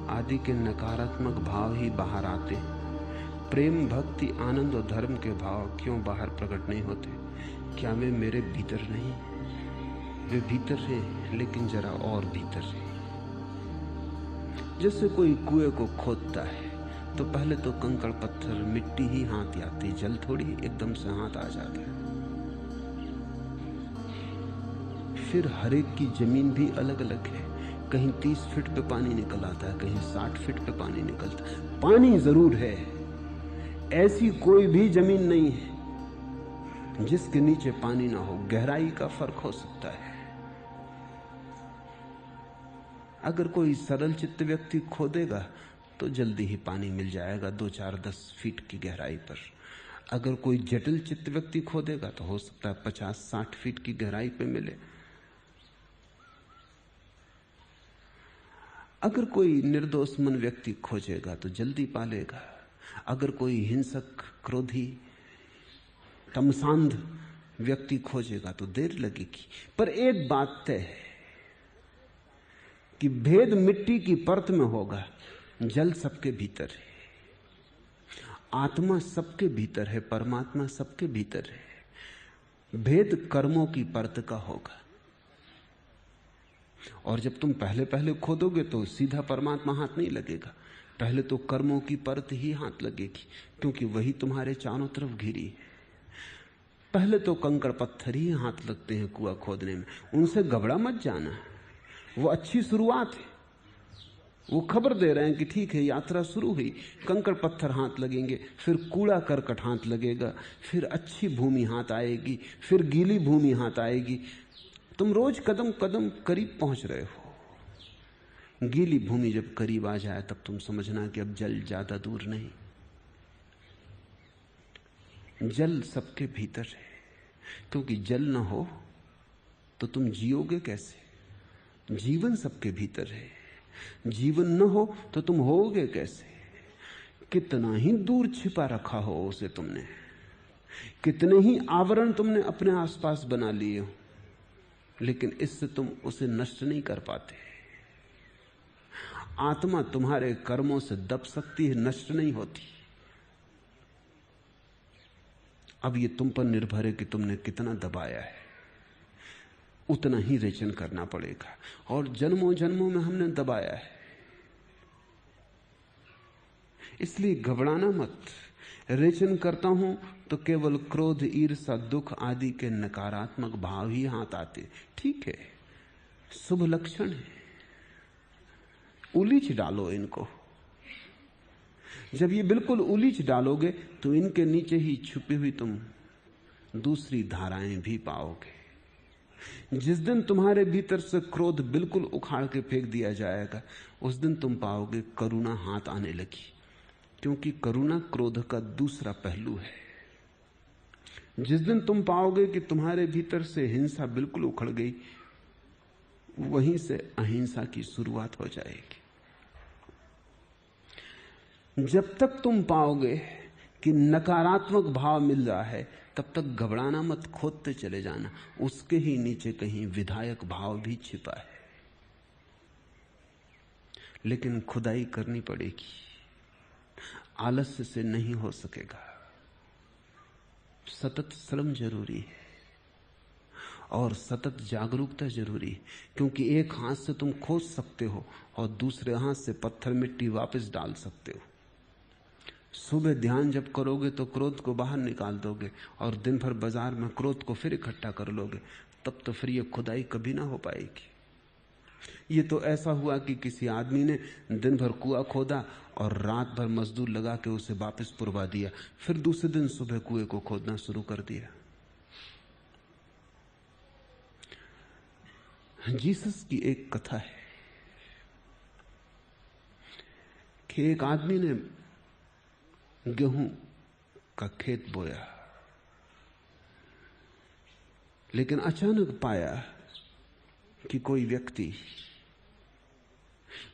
आदि के नकारात्मक भाव ही बाहर आते। प्रेम, भक्ति, आनंद और धर्म के भाव क्यों बाहर प्रकट नहीं होते? क्या वे मेरे भीतर नहीं? वे भीतर हैं, लेकिन जरा और भीतर है। जैसे कोई कुएं को खोदता है तो पहले तो कंकड़, पत्थर, मिट्टी ही हाथ आती, जल थोड़ी एकदम से हाथ आ जाता है। फिर हर एक की जमीन भी अलग अलग है। कहीं 30 फीट पे पानी निकल आता है, कहीं 60 फीट पे पानी निकलता है। पानी जरूर है, ऐसी कोई भी जमीन नहीं है जिसके नीचे पानी ना हो। गहराई का फर्क हो सकता है। अगर कोई सरल चित्त व्यक्ति खोदेगा तो जल्दी ही पानी मिल जाएगा 2, 4, 10 फीट की गहराई पर। अगर कोई जटिल चित्त व्यक्ति खोदेगा तो हो सकता है 50, 60 फीट की गहराई पे मिले। अगर कोई निर्दोष मन व्यक्ति खोजेगा तो जल्दी पालेगा। अगर कोई हिंसक, क्रोधी, तमसांध व्यक्ति खोजेगा तो देर लगेगी। पर एक बात तय है कि भेद मिट्टी की परत में होगा, जल सबके भीतर है, आत्मा सबके भीतर है, परमात्मा सबके भीतर है। भेद कर्मों की परत का होगा। और जब तुम पहले पहले खोदोगे तो सीधा परमात्मा हाथ नहीं लगेगा, पहले तो कर्मों की परत ही हाथ लगेगी, क्योंकि वही तुम्हारे चारों तरफ घिरी है। पहले तो कंकड़ पत्थर ही हाथ लगते हैं कुआं खोदने में, उनसे घबरा मत जाना। वो अच्छी शुरुआत है, वो खबर दे रहे हैं कि ठीक है, यात्रा शुरू हुई। कंकड़ पत्थर हाथ लगेंगे, फिर कूड़ा करकट हाथ लगेगा, फिर अच्छी भूमि हाथ आएगी, फिर गीली भूमि हाथ आएगी। तुम रोज कदम कदम करीब पहुंच रहे हो। गीली भूमि जब करीब आ जाए तब तुम समझना कि अब जल ज्यादा दूर नहीं। जल सबके भीतर है, क्योंकि जल ना हो तो तुम जियोगे कैसे? जीवन सबके भीतर है, जीवन न हो तो तुम होगे कैसे? कितना ही दूर छिपा रखा हो उसे तुमने, कितने ही आवरण तुमने अपने आसपास बना लिए हो, लेकिन इससे तुम उसे नष्ट नहीं कर पाते। आत्मा तुम्हारे कर्मों से दब सकती है, नष्ट नहीं होती। अब ये तुम पर निर्भर है कि तुमने कितना दबाया है। उतना ही रेचन करना पड़ेगा। और जन्मों जन्मों में हमने दबाया है, इसलिए घबराना मत। रेचन करता हूं तो केवल क्रोध, ईर्ष्या, दुख आदि के नकारात्मक भाव ही हाथ आते। ठीक है, शुभ लक्षण है, उलीच डालो इनको। जब ये बिल्कुल उलीच डालोगे तो इनके नीचे ही छुपी हुई तुम दूसरी धाराएं भी पाओगे। जिस दिन तुम्हारे भीतर से क्रोध बिल्कुल उखाड़ के फेंक दिया जाएगा, उस दिन तुम पाओगे करुणा हाथ आने लगी, क्योंकि करुणा क्रोध का दूसरा पहलू है। जिस दिन तुम पाओगे कि तुम्हारे भीतर से हिंसा बिल्कुल उखड़ गई, वहीं से अहिंसा की शुरुआत हो जाएगी। जब तक तुम पाओगे कि नकारात्मक भाव मिल रहा है, तब तक घबराना मत, खोदते चले जाना। उसके ही नीचे कहीं विधायक भाव भी छिपा है, लेकिन खुदाई करनी पड़ेगी। आलस्य से नहीं हो सकेगा। सतत श्रम जरूरी है और सतत जागरूकता जरूरी है, क्योंकि एक हाथ से तुम खोद सकते हो और दूसरे हाथ से पत्थर मिट्टी वापस डाल सकते हो। सुबह ध्यान जब करोगे तो क्रोध को बाहर निकाल दोगे, और दिन भर बाजार में क्रोध को फिर इकट्ठा कर लोगे, तब तो फिर ये खुदाई कभी ना हो पाएगी। ये तो ऐसा हुआ कि किसी आदमी ने दिन भर कुआं खोदा और रात भर मजदूर लगा के उसे वापस पुरवा दिया, फिर दूसरे दिन सुबह कुएं को खोदना शुरू कर दिया। जीसस की एक कथा है कि एक आदमी ने गेहूं का खेत बोया, लेकिन अचानक पाया कि कोई व्यक्ति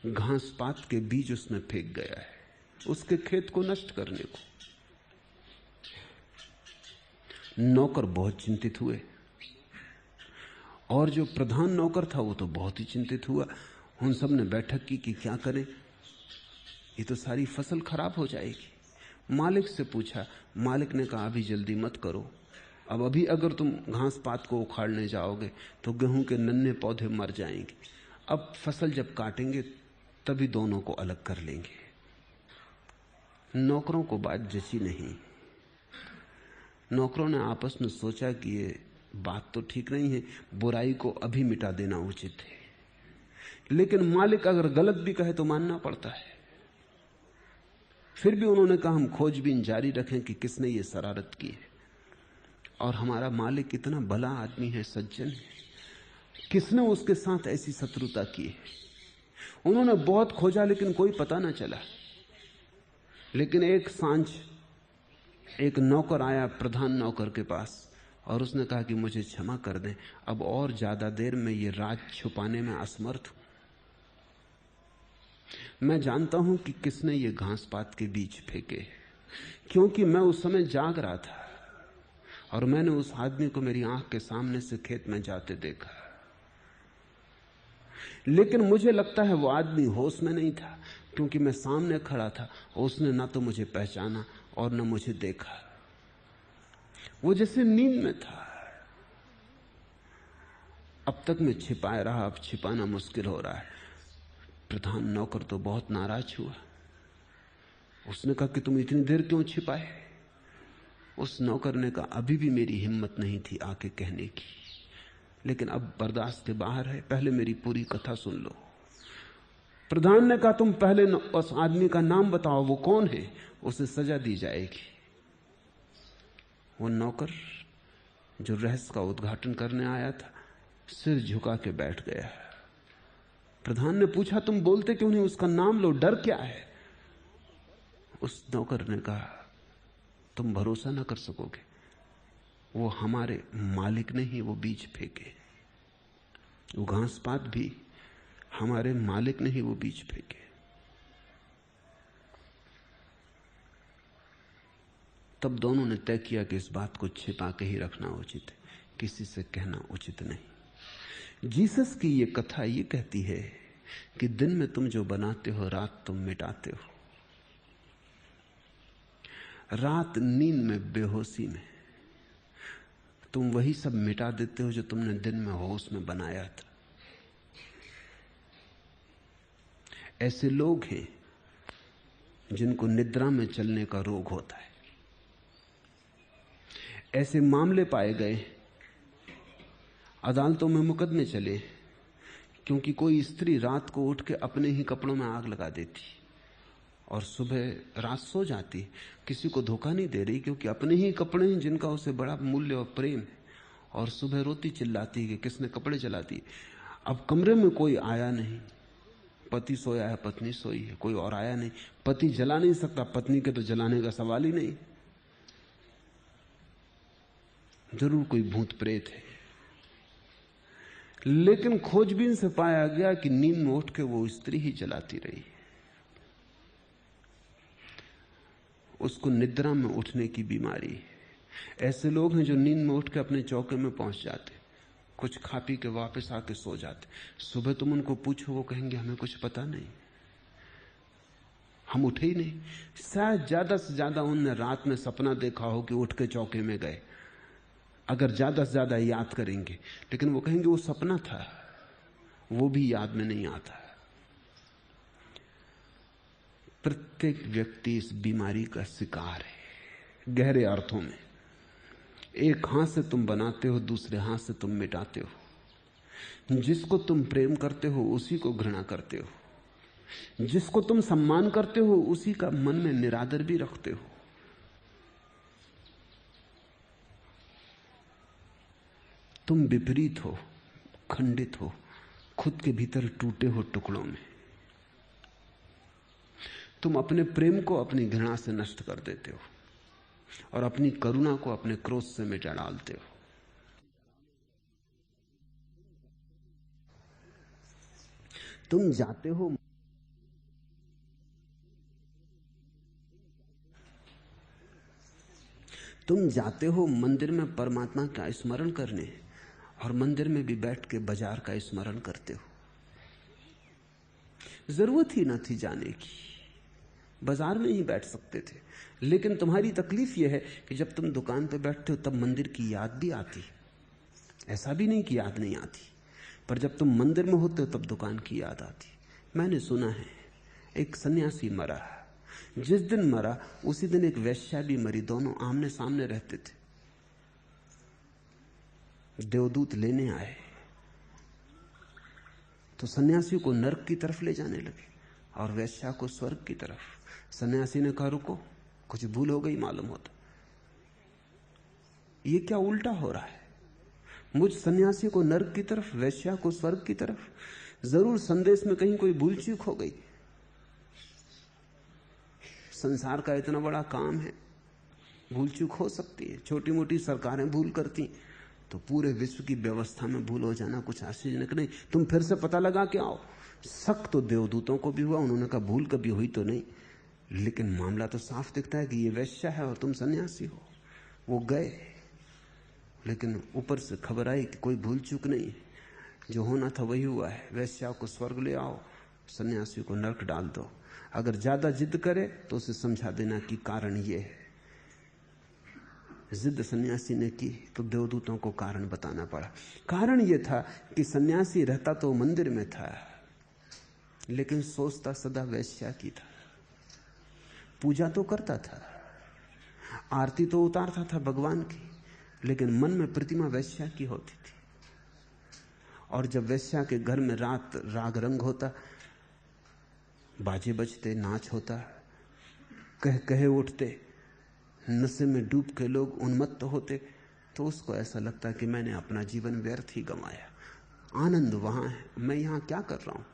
घास पात के बीज उसमें फेंक गया है, उसके खेत को नष्ट करने को। नौकर बहुत चिंतित हुए, और जो प्रधान नौकर था वो तो बहुत ही चिंतित हुआ। उन सब ने बैठक की कि क्या करें, ये तो सारी फसल खराब हो जाएगी। मालिक से पूछा, मालिक ने कहा अभी जल्दी मत करो, अब अभी अगर तुम घास पात को उखाड़ने जाओगे तो गेहूं के नन्हे पौधे मर जाएंगे। अब फसल जब काटेंगे तभी दोनों को अलग कर लेंगे। नौकरों को बात जची नहीं। नौकरों ने आपस में सोचा कि ये बात तो ठीक नहीं है, बुराई को अभी मिटा देना उचित है। लेकिन मालिक अगर गलत भी कहे तो मानना पड़ता है। फिर भी उन्होंने कहा हम खोजबीन जारी रखें कि किसने ये शरारत की है। और हमारा मालिक इतना भला आदमी है, सज्जन है, किसने उसके साथ ऐसी शत्रुता की है। उन्होंने बहुत खोजा लेकिन कोई पता ना चला। लेकिन एक सांझ एक नौकर आया प्रधान नौकर के पास और उसने कहा कि मुझे क्षमा कर दें, अब और ज्यादा देर में ये राज छुपाने में असमर्थ हूं। मैं जानता हूं कि किसने ये घास पात के बीज फेंके, क्योंकि मैं उस समय जाग रहा था और मैंने उस आदमी को मेरी आंख के सामने से खेत में जाते देखा। लेकिन मुझे लगता है वो आदमी होश में नहीं था, क्योंकि मैं सामने खड़ा था। उसने ना तो मुझे पहचाना और न मुझे देखा। वो जैसे नींद में था। अब तक मैं छिपाए रहा, अब छिपाना मुश्किल हो रहा है। प्रधान नौकर तो बहुत नाराज हुआ। उसने कहा कि तुम इतनी देर क्यों छिपाए? उस नौकर ने कहा अभी भी मेरी हिम्मत नहीं थी आके कहने की, लेकिन अब बर्दाश्त के बाहर है, पहले मेरी पूरी कथा सुन लो। प्रधान ने कहा तुम पहले उस आदमी का नाम बताओ, वो कौन है, उसे सजा दी जाएगी। वो नौकर जो रहस्य का उद्घाटन करने आया था सिर झुका के बैठ गया। प्रधान ने पूछा तुम बोलते क्यों नहीं, उसका नाम लो, डर क्या है? उस नौकर ने कहा तुम भरोसा ना कर सकोगे, वो हमारे मालिक ने ही वो बीज फेंके। वो घास पात भी हमारे मालिक ने ही वो बीज फेंके। तब दोनों ने तय किया कि इस बात को छिपा के ही रखना उचित है, किसी से कहना उचित नहीं। जीसस की ये कथा ये कहती है कि दिन में तुम जो बनाते हो रात तुम मिटाते हो। रात नींद में, बेहोशी में तुम वही सब मिटा देते हो जो तुमने दिन में होश में बनाया था। ऐसे लोग हैं जिनको निद्रा में चलने का रोग होता है। ऐसे मामले पाए गए, अदालतों में मुकदमे चले, क्योंकि कोई स्त्री रात को उठ के अपने ही कपड़ों में आग लगा देती और सुबह रात सो जाती, किसी को धोखा नहीं दे रही, क्योंकि अपने ही कपड़े हैं जिनका उसे बड़ा मूल्य और प्रेम है, और सुबह रोती चिल्लाती कि किसने कपड़े जलाती। अब कमरे में कोई आया नहीं, पति सोया है, पत्नी सोई है, कोई और आया नहीं, पति जला नहीं सकता, पत्नी के तो जलाने का सवाल ही नहीं, जरूर कोई भूत प्रेत है। लेकिन खोजबीन से पाया गया कि नींद में उठ के वो स्त्री ही जलाती रही। उसको निद्रा में उठने की बीमारी है। ऐसे लोग हैं जो नींद में उठ के अपने चौके में पहुंच जाते, कुछ खा पी के वापस आके सो जाते। सुबह तुम उनको पूछो वो कहेंगे हमें कुछ पता नहीं, हम उठे ही नहीं। शायद ज्यादा से ज्यादा उनने रात में सपना देखा हो कि उठ के चौके में गए, अगर ज्यादा से ज्यादा याद करेंगे, लेकिन वो कहेंगे वो सपना था, वो भी याद में नहीं आता। प्रत्येक व्यक्ति इस बीमारी का शिकार है गहरे अर्थों में। एक हाथ से तुम बनाते हो, दूसरे हाथ से तुम मिटाते हो। जिसको तुम प्रेम करते हो उसी को घृणा करते हो, जिसको तुम सम्मान करते हो उसी का मन में निरादर भी रखते हो। तुम विपरीत हो, खंडित हो, खुद के भीतर टूटे हो टुकड़ों में। तुम अपने प्रेम को अपनी घृणा से नष्ट कर देते हो और अपनी करुणा को अपने क्रोध से मिटा डालते हो। तुम जाते हो मंदिर में परमात्मा का स्मरण करने, और मंदिर में भी बैठ के बाजार का स्मरण करते हो। जरूरत ही न थी जाने की, बाजार में ही बैठ सकते थे। लेकिन तुम्हारी तकलीफ यह है कि जब तुम दुकान पे बैठते हो तब मंदिर की याद भी आती। ऐसा भी नहीं कि याद नहीं आती, पर जब तुम मंदिर में होते हो तब दुकान की याद आती। मैंने सुना है एक सन्यासी मरा, जिस दिन मरा उसी दिन एक वेश्या भी मरी, दोनों आमने सामने रहते थे। देवदूत लेने आए तो सन्यासी को नरक की तरफ ले जाने लगे और वेश्या को स्वर्ग की तरफ। सन्यासी ने कहा रुको, कुछ भूल हो गई मालूम होता। ये क्या उल्टा हो रहा है? मुझ सन्यासी को नरक की तरफ, वेश्या को स्वर्ग की तरफ। जरूर संदेश में कहीं कोई भूल चूक हो गई। संसार का इतना बड़ा काम है, भूल चूक हो सकती है। छोटी मोटी सरकारें भूल करती तो पूरे विश्व की व्यवस्था में भूल हो जाना कुछ आश्चर्यजनक नहीं। तुम फिर से पता लगा के आओ। शक तो देवदूतों को भी हुआ, उन्होंने कहा भूल कभी हुई तो नहीं, लेकिन मामला तो साफ दिखता है कि ये वेश्या है और तुम सन्यासी हो। वो गए, लेकिन ऊपर से खबर आई कि कोई भूल चूक नहीं, जो होना था वही हुआ है। वेश्या को स्वर्ग ले आओ, सन्यासी को नरक डाल दो। अगर ज्यादा जिद करे तो उसे समझा देना कि कारण ये है। जिद सन्यासी ने की तो देवदूतों को कारण बताना पड़ा। कारण यह था कि सन्यासी रहता तो मंदिर में था, लेकिन सोचता सदा वेश्या की था। पूजा तो करता था, आरती तो उतारता था भगवान की, लेकिन मन में प्रतिमा वेश्या की होती थी। और जब वेश्या के घर में रात राग रंग होता, बाजे बजते, नाच होता, कह कहे उठते, नशे में डूब के लोग उन्मत्त होते, तो उसको ऐसा लगता कि मैंने अपना जीवन व्यर्थ ही गंवाया। आनंद वहां है, मैं यहां क्या कर रहा हूं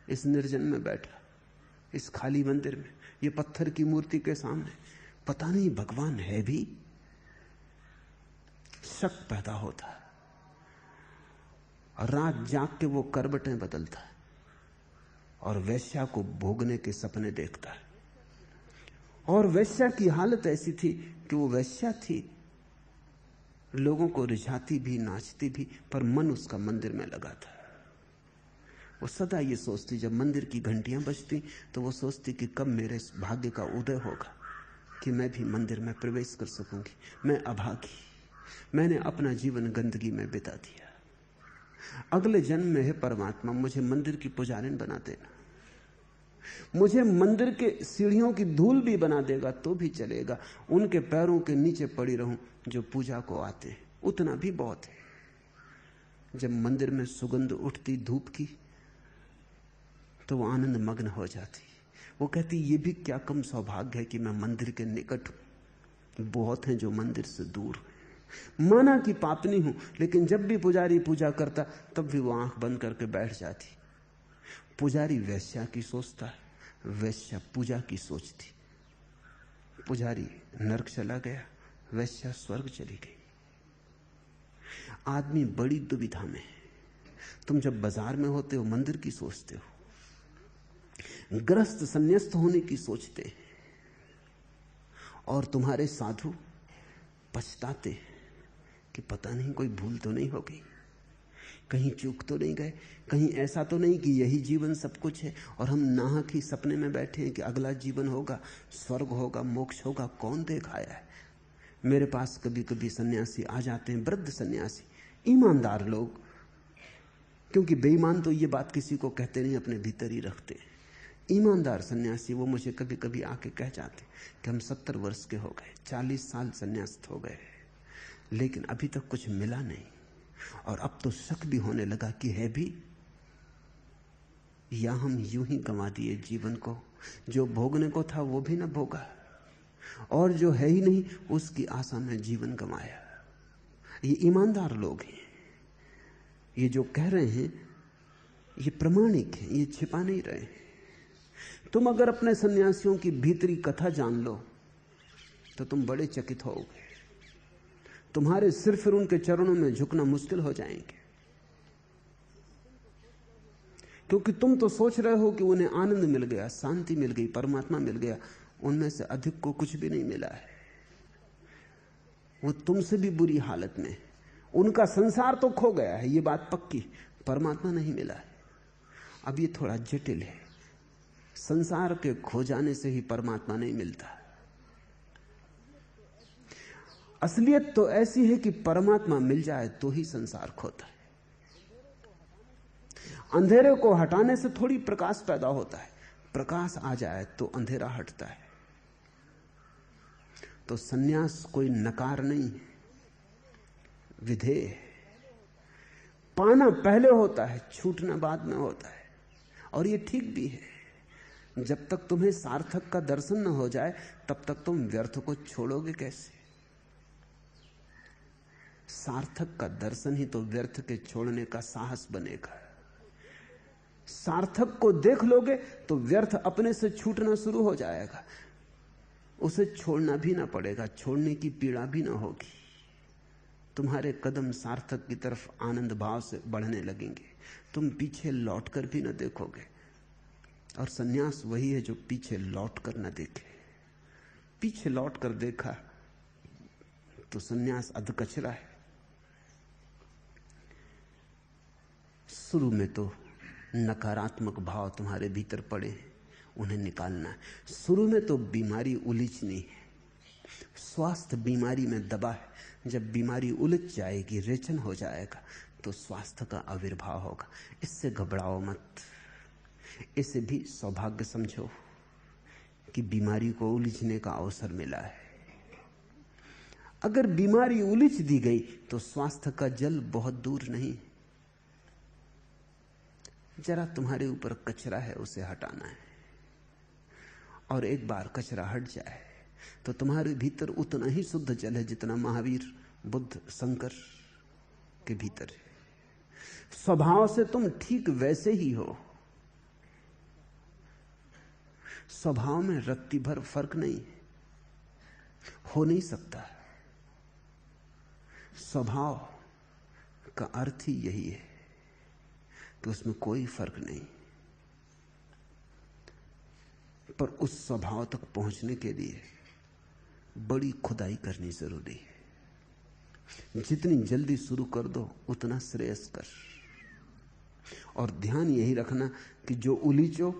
इस निर्जन में बैठा, इस खाली मंदिर में, ये पत्थर की मूर्ति के सामने। पता नहीं भगवान है भी। शक पैदा होता है और रात जाग के वो करवटें बदलता है और वेश्या को भोगने के सपने देखता है। और वेश्या की हालत ऐसी थी कि वो वेश्या थी, लोगों को रिझाती भी, नाचती भी, पर मन उसका मंदिर में लगा था। वो सदा ये सोचती, जब मंदिर की घंटियां बजती तो वो सोचती कि कब मेरे इस भाग्य का उदय होगा कि मैं भी मंदिर में प्रवेश कर सकूंगी। मैं अभागी, मैंने अपना जीवन गंदगी में बिता दिया। अगले जन्म में है परमात्मा, मुझे मंदिर की पुजारिन बना देना, मुझे मंदिर के सीढ़ियों की धूल भी बना देगा तो भी चलेगा। उनके पैरों के नीचे पड़ी रहूं जो पूजा को आते हैं, उतना भी बहुत है। जब मंदिर में सुगंध उठती धूप की तो वो आनंद मग्न हो जाती। वो कहती ये भी क्या कम सौभाग्य है कि मैं मंदिर के निकट हूं। बहुत हैं जो मंदिर से दूर हैं। माना कि पापनी हूं, लेकिन जब भी पुजारी पूजा करता तब भी वो आंख बंद करके बैठ जाती। पुजारी वेश्या की सोचता, वेश्या पूजा की सोचती। पुजारी नरक चला गया, वेश्या स्वर्ग चली गई। आदमी बड़ी दुविधा में है। तुम जब बाजार में होते हो मंदिर की सोचते हो, ग्रस्त संन्यास्त होने की सोचते हैं, और तुम्हारे साधु पछताते कि पता नहीं कोई भूल तो नहीं हो गई, कहीं चूक तो नहीं गए, कहीं ऐसा तो नहीं कि यही जीवन सब कुछ है और हम नाहक ही सपने में बैठे हैं कि अगला जीवन होगा, स्वर्ग होगा, मोक्ष होगा। कौन देख आया है? मेरे पास कभी कभी सन्यासी आ जाते हैं, वृद्ध सन्यासी, ईमानदार लोग, क्योंकि बेईमान तो ये बात किसी को कहते नहीं, अपने भीतर ही रखते। ईमानदार सन्यासी वो मुझे कभी कभी आके कह जाते कि हम 70 वर्ष के हो गए, 40 साल सन्यास्त हो गए, लेकिन अभी तक कुछ मिला नहीं, और अब तो शक भी होने लगा कि है भी, या हम यूं ही गंवा दिए जीवन को। जो भोगने को था वो भी न भोगा, और जो है ही नहीं उसकी आशा में जीवन गंवाया। ये ईमानदार लोग हैं। ये जो कह रहे हैं ये प्रमाणिक है, ये छिपा नहीं रहे हैं। तुम अगर अपने सन्यासियों की भीतरी कथा जान लो तो तुम बड़े चकित होगे। तुम्हारे सिर फिर उनके चरणों में झुकना मुश्किल हो जाएंगे, क्योंकि तुम तो सोच रहे हो कि उन्हें आनंद मिल गया, शांति मिल गई, परमात्मा मिल गया। उनमें से अधिक को कुछ भी नहीं मिला है। वो तुमसे भी बुरी हालत में, उनका संसार तो खो गया है, ये बात पक्की, परमात्मा नहीं मिला है। अब ये थोड़ा जटिल है, संसार के खो जाने से ही परमात्मा नहीं मिलता। असलियत तो ऐसी है कि परमात्मा मिल जाए तो ही संसार खोता है। अंधेरे को हटाने से थोड़ी प्रकाश पैदा होता है, प्रकाश आ जाए तो अंधेरा हटता है। तो सन्यास कोई नकार नहीं है, विधेय है। पाना पहले होता है, छूटना बाद में होता है, और ये ठीक भी है। जब तक तुम्हें सार्थक का दर्शन न हो जाए तब तक तुम व्यर्थ को छोड़ोगे कैसे? सार्थक का दर्शन ही तो व्यर्थ के छोड़ने का साहस बनेगा। सार्थक को देख लोगे तो व्यर्थ अपने से छूटना शुरू हो जाएगा, उसे छोड़ना भी ना पड़ेगा, छोड़ने की पीड़ा भी ना होगी। तुम्हारे कदम सार्थक की तरफ आनंद भाव से बढ़ने लगेंगे, तुम पीछे लौटकर भी ना देखोगे। और सन्यास वही है जो पीछे लौटकर ना देखे। पीछे लौटकर देखा तो सन्यास अधकचरा है। शुरू में तो नकारात्मक भाव तुम्हारे भीतर पड़े हैं, उन्हें निकालना है। शुरू में तो बीमारी उलझनी है, स्वास्थ्य बीमारी में दबा है। जब बीमारी उलझ जाएगी, रेचन हो जाएगा, तो स्वास्थ्य का आविर्भाव होगा। इससे घबराओ मत, इसे भी सौभाग्य समझो कि बीमारी को उलझने का अवसर मिला है। अगर बीमारी उलझ दी गई तो स्वास्थ्य का जल बहुत दूर नहीं। जरा तुम्हारे ऊपर कचरा है, उसे हटाना है, और एक बार कचरा हट जाए तो तुम्हारे भीतर उतना ही शुद्ध जल है जितना महावीर, बुद्ध, शंकर के भीतर है। स्वभाव से तुम ठीक वैसे ही हो, स्वभाव में रत्ती भर फर्क नहीं है, हो नहीं सकता। स्वभाव का अर्थ ही यही है कि उसमें कोई फर्क नहीं। पर उस स्वभाव तक पहुंचने के लिए बड़ी खुदाई करनी जरूरी है। जितनी जल्दी शुरू कर दो उतना श्रेयस्कर। और ध्यान यही रखना कि जो उलीचो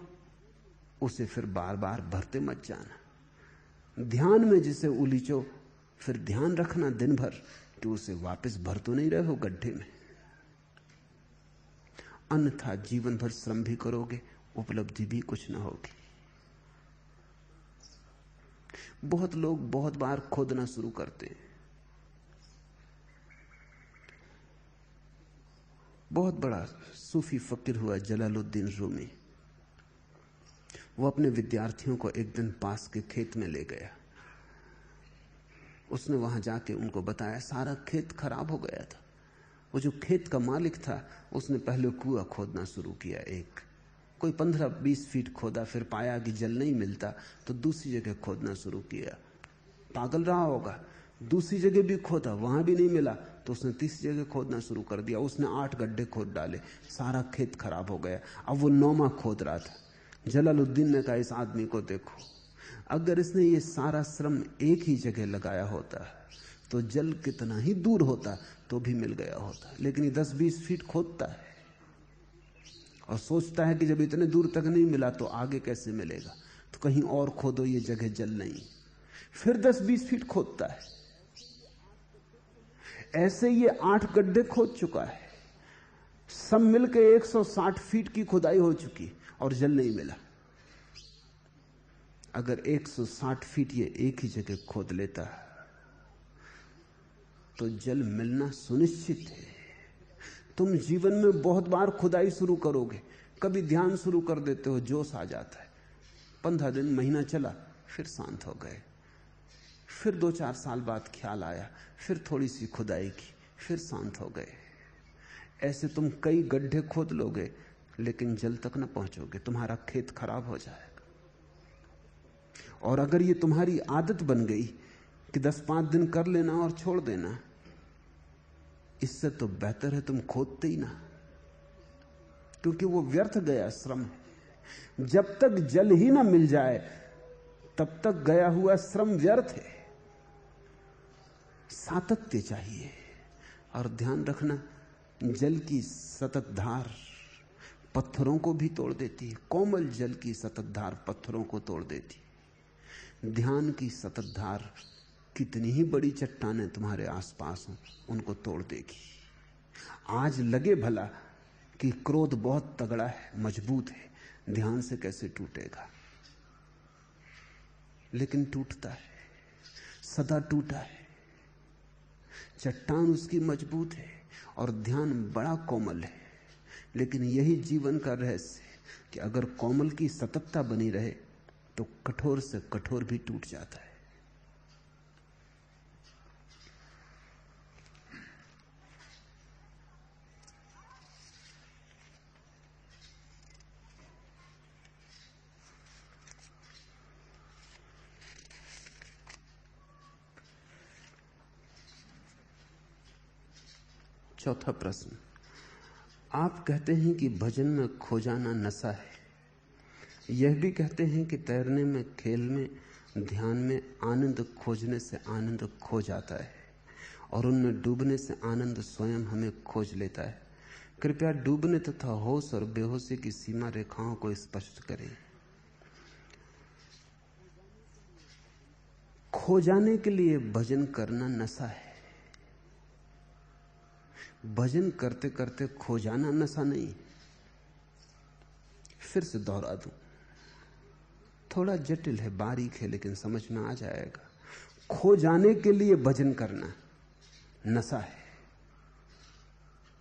उसे फिर बार बार भरते मत जाना। ध्यान में जिसे उलीचो फिर ध्यान रखना दिन भर कि उसे वापस भर तो नहीं रहे हो गड्ढे में। अन्यथा जीवन भर श्रम भी करोगे, उपलब्धि भी कुछ ना होगी। बहुत लोग बहुत बार खोदना शुरू करते हैं। बहुत बड़ा सूफी फकीर हुआ जलालुद्दीन रूमी। वो अपने विद्यार्थियों को एक दिन पास के खेत में ले गया। उसने वहां जाके उनको बताया, सारा खेत खराब हो गया था। वो जो खेत का मालिक था उसने पहले कुआं खोदना शुरू किया, एक कोई 15-20 फीट खोदा, फिर पाया कि जल नहीं मिलता तो दूसरी जगह खोदना शुरू किया। पागल रहा होगा, दूसरी जगह भी खोदा, वहां भी नहीं मिला तो उसने तीसरी जगह खोदना शुरू कर दिया। उसने 8 गड्ढे खोद डाले, सारा खेत खराब हो गया। अब वो 9वां खोद रहा था। जलालुद्दीन ने कहा, इस आदमी को देखो, अगर इसने ये सारा श्रम एक ही जगह लगाया होता तो जल कितना ही दूर होता तो भी मिल गया होता, लेकिन ये 10-20 फीट खोदता है और सोचता है कि जब इतने दूर तक नहीं मिला तो आगे कैसे मिलेगा, तो कहीं और खोदो, ये जगह जल नहीं। फिर 10-20 फीट खोदता है। ऐसे ये 8 गड्ढे खोद चुका है, सब मिलकर 160 फीट की खुदाई हो चुकी और जल नहीं मिला। अगर 160 फीट ये एक ही जगह खोद लेता तो जल मिलना सुनिश्चित है। तुम जीवन में बहुत बार खुदाई शुरू करोगे, कभी ध्यान शुरू कर देते हो, जोश आ जाता है, 15 दिन, महीना चला, फिर शांत हो गए। फिर 2-4 साल बाद ख्याल आया, फिर थोड़ी सी खुदाई की, फिर शांत हो गए। ऐसे तुम कई गड्ढे खोद लोगे लेकिन जल तक न पहुंचोगे, तुम्हारा खेत खराब हो जाएगा। और अगर ये तुम्हारी आदत बन गई कि 10-5 दिन कर लेना और छोड़ देना, इससे तो बेहतर है तुम खोदते ही ना, क्योंकि वो व्यर्थ गया श्रम। जब तक जल ही ना मिल जाए तब तक गया हुआ श्रम व्यर्थ है। सातत्य चाहिए, और ध्यान रखना, जल की सतत धार पत्थरों को भी तोड़ देती है। कोमल जल की सतत धार पत्थरों को तोड़ देती है। ध्यान की सतत धार कितनी ही बड़ी चट्टानें तुम्हारे आसपास हों, उनको तोड़ देगी। आज लगे भला कि क्रोध बहुत तगड़ा है, मजबूत है, ध्यान से कैसे टूटेगा, लेकिन टूटता है, सदा टूटा है। चट्टान उसकी मजबूत है और ध्यान बड़ा कोमल है। लेकिन यही जीवन का रहस्य है कि अगर कोमल की सततता बनी रहे तो कठोर से कठोर भी टूट जाता है। चौथा प्रश्न, आप कहते हैं कि भजन में खो जाना नशा है। यह भी कहते हैं कि तैरने में, खेल में, ध्यान में आनंद खोजने से आनंद खो जाता है और उनमें डूबने से आनंद स्वयं हमें खोज लेता है। कृपया डूबने तथा होश और बेहोशी की सीमा रेखाओं को स्पष्ट करें। खो जाने के लिए भजन करना नशा है। भजन करते करते खो जाना नशा नहीं। फिर से दोहरा दूं, थोड़ा जटिल है, बारीक है, लेकिन समझ में आ जाएगा। खो जाने के लिए भजन करना नशा है,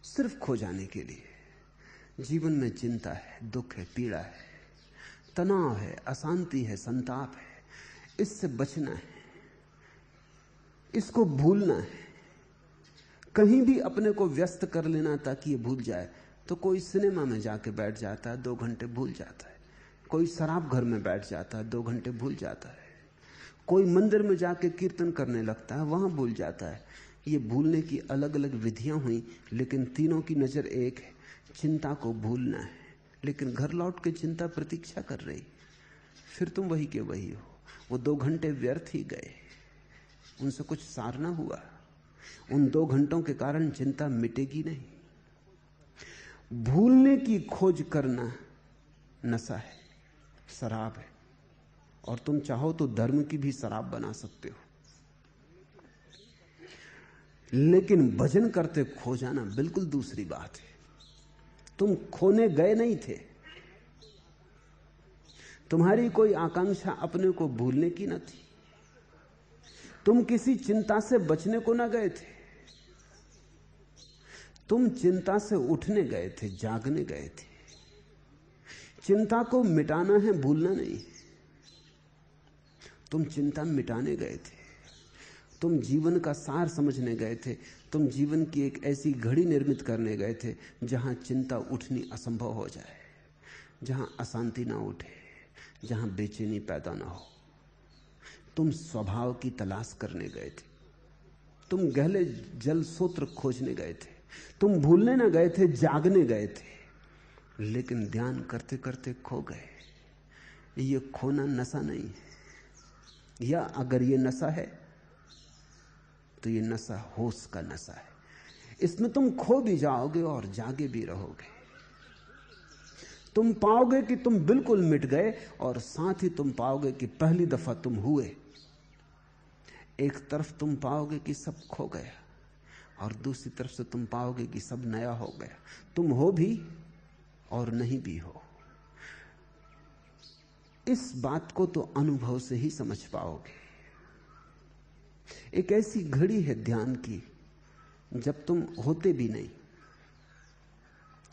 सिर्फ खो जाने के लिए। जीवन में चिंता है, दुख है, पीड़ा है, तनाव है, अशांति है, संताप है, इससे बचना है, इसको भूलना है, कहीं भी अपने को व्यस्त कर लेना ताकि ये भूल जाए। तो कोई सिनेमा में जाके बैठ जाता है, 2 घंटे भूल जाता है। कोई शराब घर में बैठ जाता है, 2 घंटे भूल जाता है। कोई मंदिर में जाके कीर्तन करने लगता है, वहां भूल जाता है। ये भूलने की अलग अलग विधियां हुई, लेकिन तीनों की नजर एक है, चिंता को भूलना है। लेकिन घर लौट के चिंता प्रतीक्षा कर रही, फिर तुम वही के वही हो। वो 2 घंटे व्यर्थ ही गए, उनसे कुछ सार ना हुआ। उन 2 घंटों के कारण चिंता मिटेगी नहीं। भूलने की खोज करना नशा है, शराब है, और तुम चाहो तो धर्म की भी शराब बना सकते हो। लेकिन भजन करते खो जाना बिल्कुल दूसरी बात है। तुम खोने गए नहीं थे, तुम्हारी कोई आकांक्षा अपने को भूलने की न थी। तुम किसी चिंता से बचने को ना गए थे, तुम चिंता से उठने गए थे, जागने गए थे। चिंता को मिटाना है, भूलना नहीं। तुम चिंता मिटाने गए थे, तुम जीवन का सार समझने गए थे, तुम जीवन की एक ऐसी घड़ी निर्मित करने गए थे जहां चिंता उठनी असंभव हो जाए, जहां अशांति ना उठे, जहां बेचैनी पैदा ना हो। तुम स्वभाव की तलाश करने गए थे, तुम गहरे जल सूत्र खोजने गए थे, तुम भूलने ना गए थे, जागने गए थे। लेकिन ध्यान करते करते खो गए। ये खोना नशा नहीं है, या अगर ये नशा है तो ये नशा होश का नशा है। इसमें तुम खो भी जाओगे और जागे भी रहोगे। तुम पाओगे कि तुम बिल्कुल मिट गए, और साथ ही तुम पाओगे कि पहली दफा तुम हुए। एक तरफ तुम पाओगे कि सब खो गया, और दूसरी तरफ से तुम पाओगे कि सब नया हो गया। तुम हो भी और नहीं भी हो। इस बात को तो अनुभव से ही समझ पाओगे। एक ऐसी घड़ी है ध्यान की जब तुम होते भी नहीं,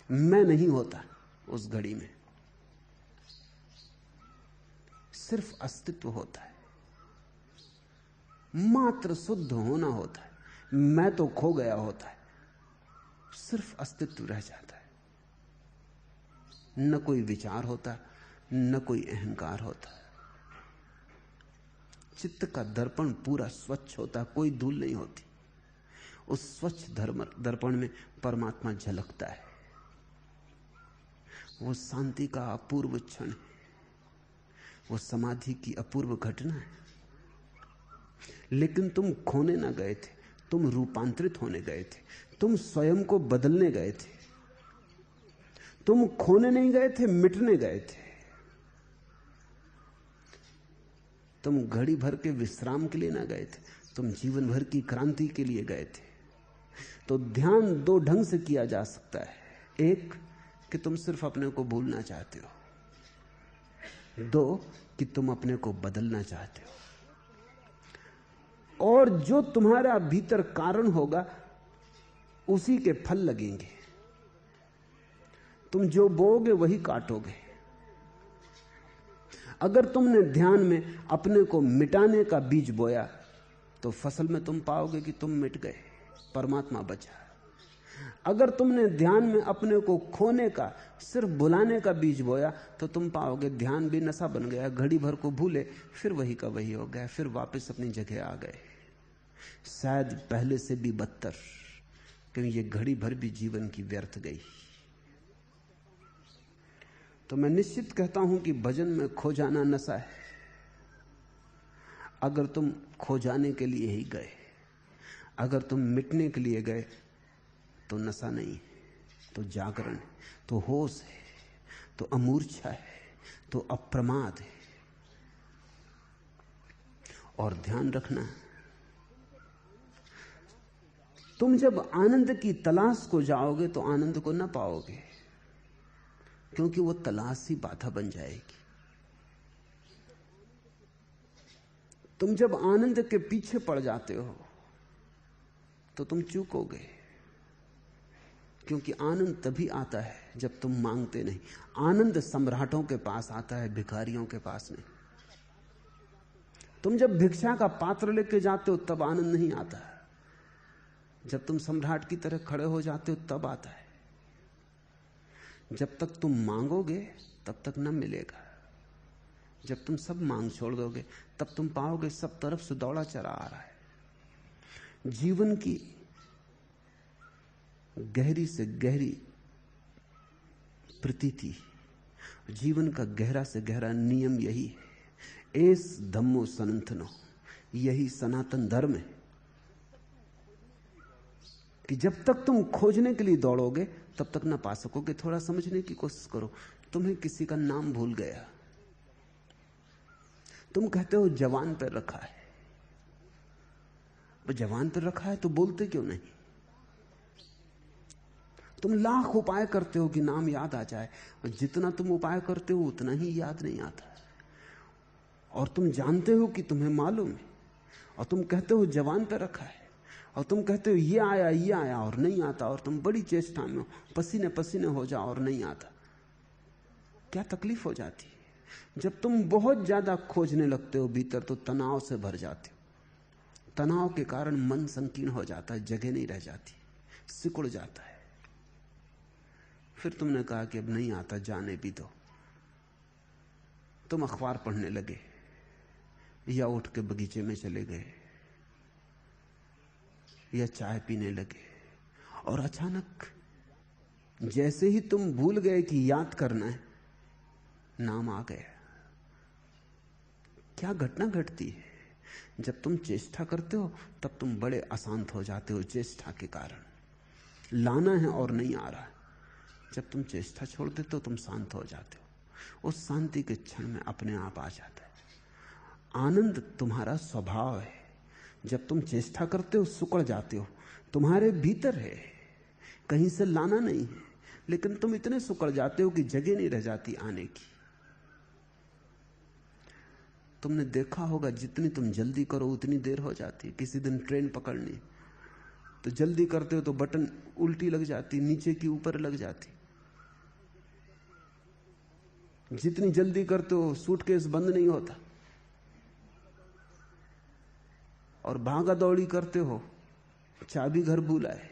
मैं नहीं होता उस घड़ी में, सिर्फ अस्तित्व होता है, मात्र शुद्ध होना होता है। मैं तो खो गया होता है, सिर्फ अस्तित्व रह जाता है। न कोई विचार होता, न कोई अहंकार होता। चित्त का दर्पण पूरा स्वच्छ होता, कोई धूल नहीं होती। उस स्वच्छ दर्पण में परमात्मा झलकता है। वो शांति का अपूर्व क्षण है, वो समाधि की अपूर्व घटना है। लेकिन तुम खोने ना गए थे, तुम रूपांतरित होने गए थे। तुम स्वयं को बदलने गए थे। तुम खोने नहीं गए थे, मिटने गए थे। तुम घड़ी भर के विश्राम के लिए ना गए थे, तुम जीवन भर की क्रांति के लिए गए थे। तो ध्यान दो ढंग से किया जा सकता है। एक कि तुम सिर्फ अपने को भूलना चाहते हो, दो कि तुम अपने को बदलना चाहते हो। और जो तुम्हारा भीतर कारण होगा उसी के फल लगेंगे। तुम जो बोओगे वही काटोगे। अगर तुमने ध्यान में अपने को मिटाने का बीज बोया तो फसल में तुम पाओगे कि तुम मिट गए, परमात्मा बचा। अगर तुमने ध्यान में अपने को खोने का, सिर्फ बुलाने का बीज बोया तो तुम पाओगे ध्यान भी नशा बन गया। घड़ी भर को भूले, फिर वही का वही हो गया, फिर वापस अपनी जगह आ गए, शायद पहले से भी बदतर, क्योंकि ये घड़ी भर भी जीवन की व्यर्थ गई। तो मैं निश्चित कहता हूं कि भजन में खो जाना नशा है। अगर तुम खो जाने के लिए ही गए, अगर तुम मिटने के लिए गए तो नशा नहीं है, तो जागरण है, तो होश है, तो अमूर्छा है, तो अप्रमाद है। और ध्यान रखना, तुम जब आनंद की तलाश को जाओगे तो आनंद को ना पाओगे, क्योंकि वो तलाश ही बाधा बन जाएगी। तुम जब आनंद के पीछे पड़ जाते हो तो तुम चूकोगे, क्योंकि आनंद तभी आता है जब तुम मांगते नहीं। आनंद सम्राटों के पास आता है, भिखारियों के पास नहीं। तुम जब भिक्षा का पात्र लेके जाते हो तब आनंद नहीं आता, जब तुम सम्राट की तरह खड़े हो जाते हो तब आता है। जब तक तुम मांगोगे तब तक न मिलेगा। जब तुम सब मांग छोड़ दोगे तब तुम पाओगे सब तरफ से दौड़ा चला आ रहा है। जीवन की गहरी से गहरी प्रतीति, जीवन का गहरा से गहरा नियम यही है। एस धम्मो सनातनो, यही सनातन धर्म है कि जब तक तुम खोजने के लिए दौड़ोगे तब तक ना पा सकोगे। थोड़ा समझने की कोशिश करो। तुम्हें किसी का नाम भूल गया, तुम कहते हो जवान पर रखा है। वो जवान पर रखा है तो बोलते क्यों नहीं? तुम लाख उपाय करते हो कि नाम याद आ जाए, और जितना तुम उपाय करते हो उतना ही याद नहीं आता। और तुम जानते हो कि तुम्हें मालूम है, और तुम कहते हो जवान पे रखा है, और तुम कहते हो ये आया और नहीं आता, और तुम बड़ी चेष्टा में हो, पसीने पसीने हो जाओ और नहीं आता। क्या तकलीफ हो जाती है? जब तुम बहुत ज्यादा खोजने लगते हो भीतर तो तनाव से भर जाते हो। तनाव के कारण मन संकीर्ण हो जाता है, जगह नहीं रह जाती, सिकुड़ जाता है। फिर तुमने कहा कि अब नहीं आता, जाने भी दो। तुम अखबार पढ़ने लगे या उठ के बगीचे में चले गए या चाय पीने लगे, और अचानक जैसे ही तुम भूल गए कि याद करना है, नाम आ गया। क्या घटना घटती है? जब तुम चेष्टा करते हो तब तुम बड़े अशांत हो जाते हो चेष्टा के कारण। लाना है और नहीं आ रहा है। जब तुम चेष्टा छोड़ देते हो तुम शांत हो जाते हो। उस शांति के क्षण में अपने आप आ जाता है। आनंद तुम्हारा स्वभाव है। जब तुम चेष्टा करते हो सुकड़ जाते हो, तुम्हारे भीतर है, कहीं से लाना नहीं है, लेकिन तुम इतने सुकड़ जाते हो कि जगह नहीं रह जाती आने की। तुमने देखा होगा जितनी तुम जल्दी करो उतनी देर हो जाती है। किसी दिन ट्रेन पकड़नी तो जल्दी करते हो तो बटन उल्टी लग जाती, नीचे की ऊपर लग जाती। जितनी जल्दी करते हो सूटकेस बंद नहीं होता, और भागा दौड़ी करते हो, चाबी घर भूल आए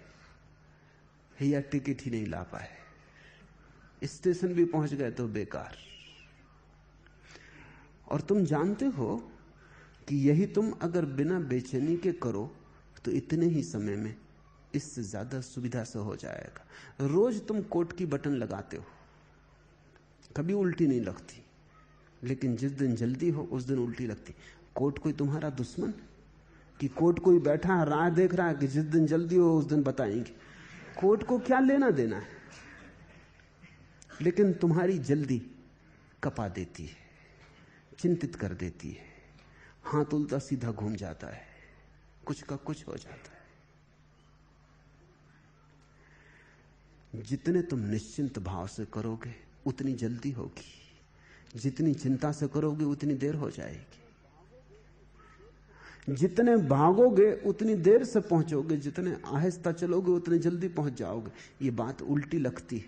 या टिकट ही नहीं ला पाए, स्टेशन भी पहुंच गए तो बेकार। और तुम जानते हो कि यही तुम अगर बिना बेचैनी के करो तो इतने ही समय में इससे ज्यादा सुविधा से हो जाएगा। रोज तुम कोट की बटन लगाते हो, कभी उल्टी नहीं लगती, लेकिन जिस दिन जल्दी हो उस दिन उल्टी लगती। कोट कोई तुम्हारा दुश्मन कि कोट कोई बैठा है राह देख रहा है कि जिस दिन जल्दी हो उस दिन बताएंगे? कोर्ट को क्या लेना देना है, लेकिन तुम्हारी जल्दी कपा देती है, चिंतित कर देती है, हाथ उल्टा सीधा घूम जाता है, कुछ का कुछ हो जाता है। जितने तुम निश्चिंत भाव से करोगे उतनी जल्दी होगी, जितनी चिंता से करोगे उतनी देर हो जाएगी। जितने भागोगे उतनी देर से पहुंचोगे, जितने आहिस्ता चलोगे उतने जल्दी पहुंच जाओगे। ये बात उल्टी लगती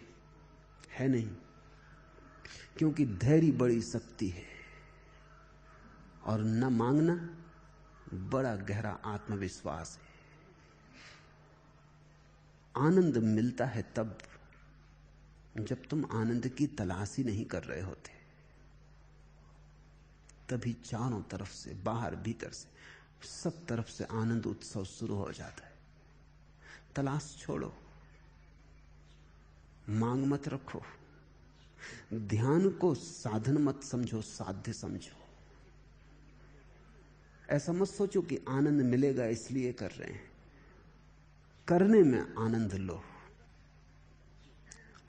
है नहीं, क्योंकि धैर्य बड़ी शक्ति है और न मांगना बड़ा गहरा आत्मविश्वास है। आनंद मिलता है तब जब तुम आनंद की तलाश ही नहीं कर रहे होते, तभी चारों तरफ से, बाहर भीतर से, सब तरफ से आनंद उत्सव शुरू हो जाता है। तलाश छोड़ो, मांग मत रखो, ध्यान को साधन मत समझो, साध्य समझो। ऐसा मत सोचो कि आनंद मिलेगा इसलिए कर रहे हैं, करने में आनंद लो।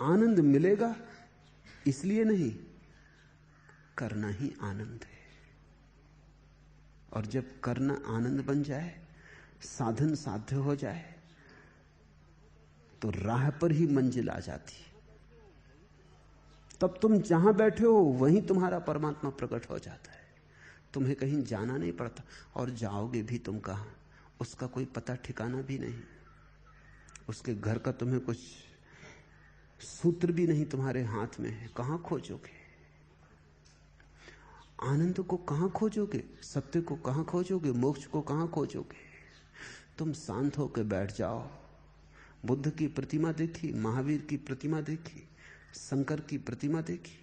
आनंद मिलेगा इसलिए नहीं, करना ही आनंद है। और जब करना आनंद बन जाए, साधन साध्य हो जाए, तो राह पर ही मंजिल आ जाती। तब तुम जहां बैठे हो वहीं तुम्हारा परमात्मा प्रकट हो जाता है। तुम्हें कहीं जाना नहीं पड़ता, और जाओगे भी तुम कहां, उसका कोई पता ठिकाना भी नहीं। उसके घर का तुम्हें कुछ सूत्र भी नहीं तुम्हारे हाथ में है, कहां खोजोगे? आनंद को कहां खोजोगे? सत्य को कहां खोजोगे? मोक्ष को कहां खोजोगे? तुम शांत होकर बैठ जाओ। बुद्ध की प्रतिमा देखी, महावीर की प्रतिमा देखी, शंकर की प्रतिमा देखी,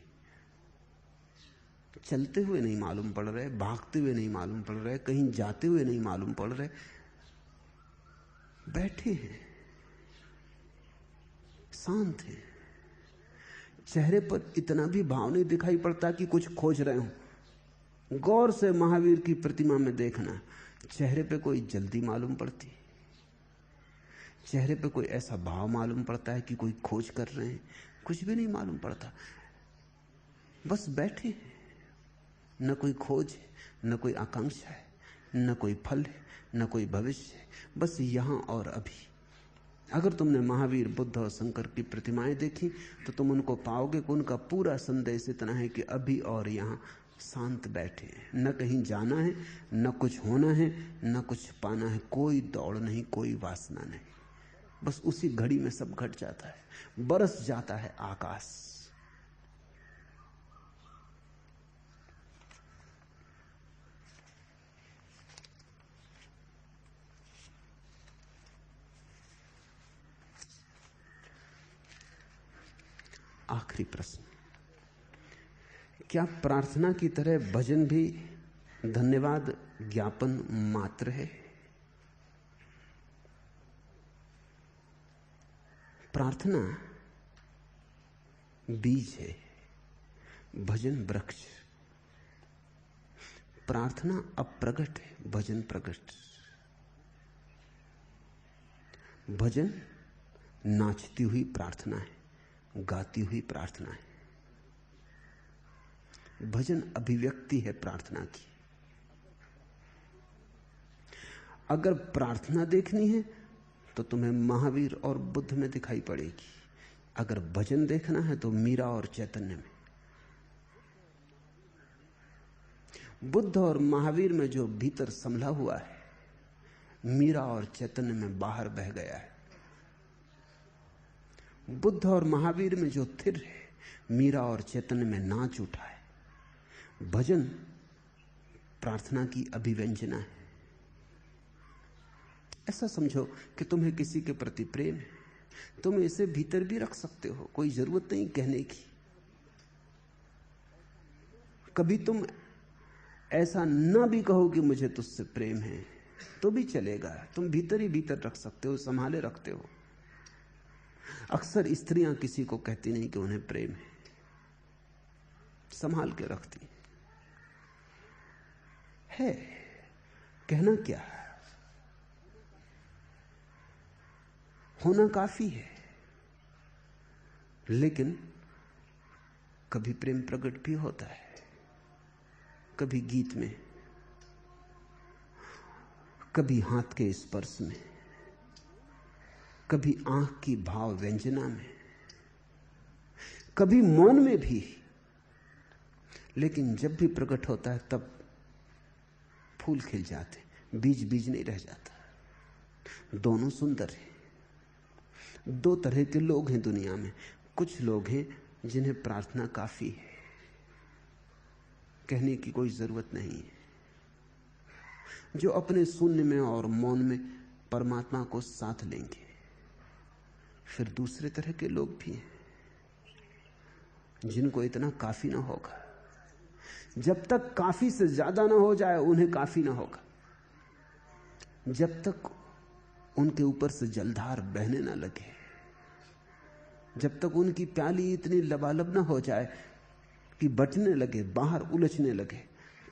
चलते हुए नहीं मालूम पड़ रहे, भागते हुए नहीं मालूम पड़ रहे, कहीं जाते हुए नहीं मालूम पड़ रहे, बैठे हैं, शांत हैं। चेहरे पर इतना भी भाव नहीं दिखाई पड़ता कि कुछ खोज रहे हो। गौर से महावीर की प्रतिमा में देखना, चेहरे पे कोई जल्दी मालूम पड़ती, चेहरे पे कोई ऐसा भाव मालूम पड़ता है कि कोई खोज कर रहे हैं? कुछ भी नहीं मालूम पड़ता, बस बैठे हैं। न कोई खोज है, न कोई आकांक्षा है, न कोई फल है, न कोई भविष्य है, बस यहां और अभी। अगर तुमने महावीर, बुद्ध और शंकर की प्रतिमाएं देखी तो तुम उनको पाओगे कि उनका पूरा संदेश इतना है कि अभी और यहां शांत बैठे हैं। न कहीं जाना है, न कुछ होना है, न कुछ पाना है, कोई दौड़ नहीं, कोई वासना नहीं, बस उसी घड़ी में सब घट जाता है, बरस जाता है आकाश। आखिरी प्रश्न, क्या प्रार्थना की तरह भजन भी धन्यवाद ज्ञापन मात्र है? प्रार्थना बीज है, भजन वृक्ष। प्रार्थना अप्रगट है, भजन प्रगट। भजन नाचती हुई प्रार्थना है, गाती हुई प्रार्थना है। भजन अभिव्यक्ति है प्रार्थना की। अगर प्रार्थना देखनी है तो तुम्हें महावीर और बुद्ध में दिखाई पड़ेगी, अगर भजन देखना है तो मीरा और चैतन्य में। बुद्ध और महावीर में जो भीतर संभला हुआ है, मीरा और चैतन्य में बाहर बह गया है। बुद्ध और महावीर में जो थिर है, मीरा और चैतन्य में नाच उठा है। भजन प्रार्थना की अभिव्यंजना है। ऐसा समझो कि तुम्हें किसी के प्रति प्रेम है, तुम इसे भीतर भी रख सकते हो, कोई जरूरत नहीं कहने की। कभी तुम ऐसा ना भी कहो कि मुझे तुझसे प्रेम है तो भी चलेगा, तुम भीतर ही भीतर रख सकते हो, संभाले रखते हो। अक्सर स्त्रियां किसी को कहती नहीं कि उन्हें प्रेम है, संभाल के रखती है। कहना क्या? होना काफी है। लेकिन कभी प्रेम प्रकट भी होता है, कभी गीत में, कभी हाथ के स्पर्श में, कभी आंख की भाव व्यंजना में, कभी मौन में भी। लेकिन जब भी प्रकट होता है तब फूल खिल जाते, बीज बीज नहीं रह जाता। दोनों सुंदर हैं। दो तरह के लोग हैं दुनिया में। कुछ लोग हैं जिन्हें प्रार्थना काफी है, कहने की कोई जरूरत नहीं है, जो अपने शून्य में और मौन में परमात्मा को साथ लेंगे। फिर दूसरे तरह के लोग भी हैं जिनको इतना काफी ना होगा। जब तक काफी से ज्यादा ना हो जाए उन्हें काफी ना होगा। जब तक उनके ऊपर से जलधार बहने ना लगे, जब तक उनकी प्याली इतनी लबालब ना हो जाए कि बटने लगे, बाहर उलझने लगे,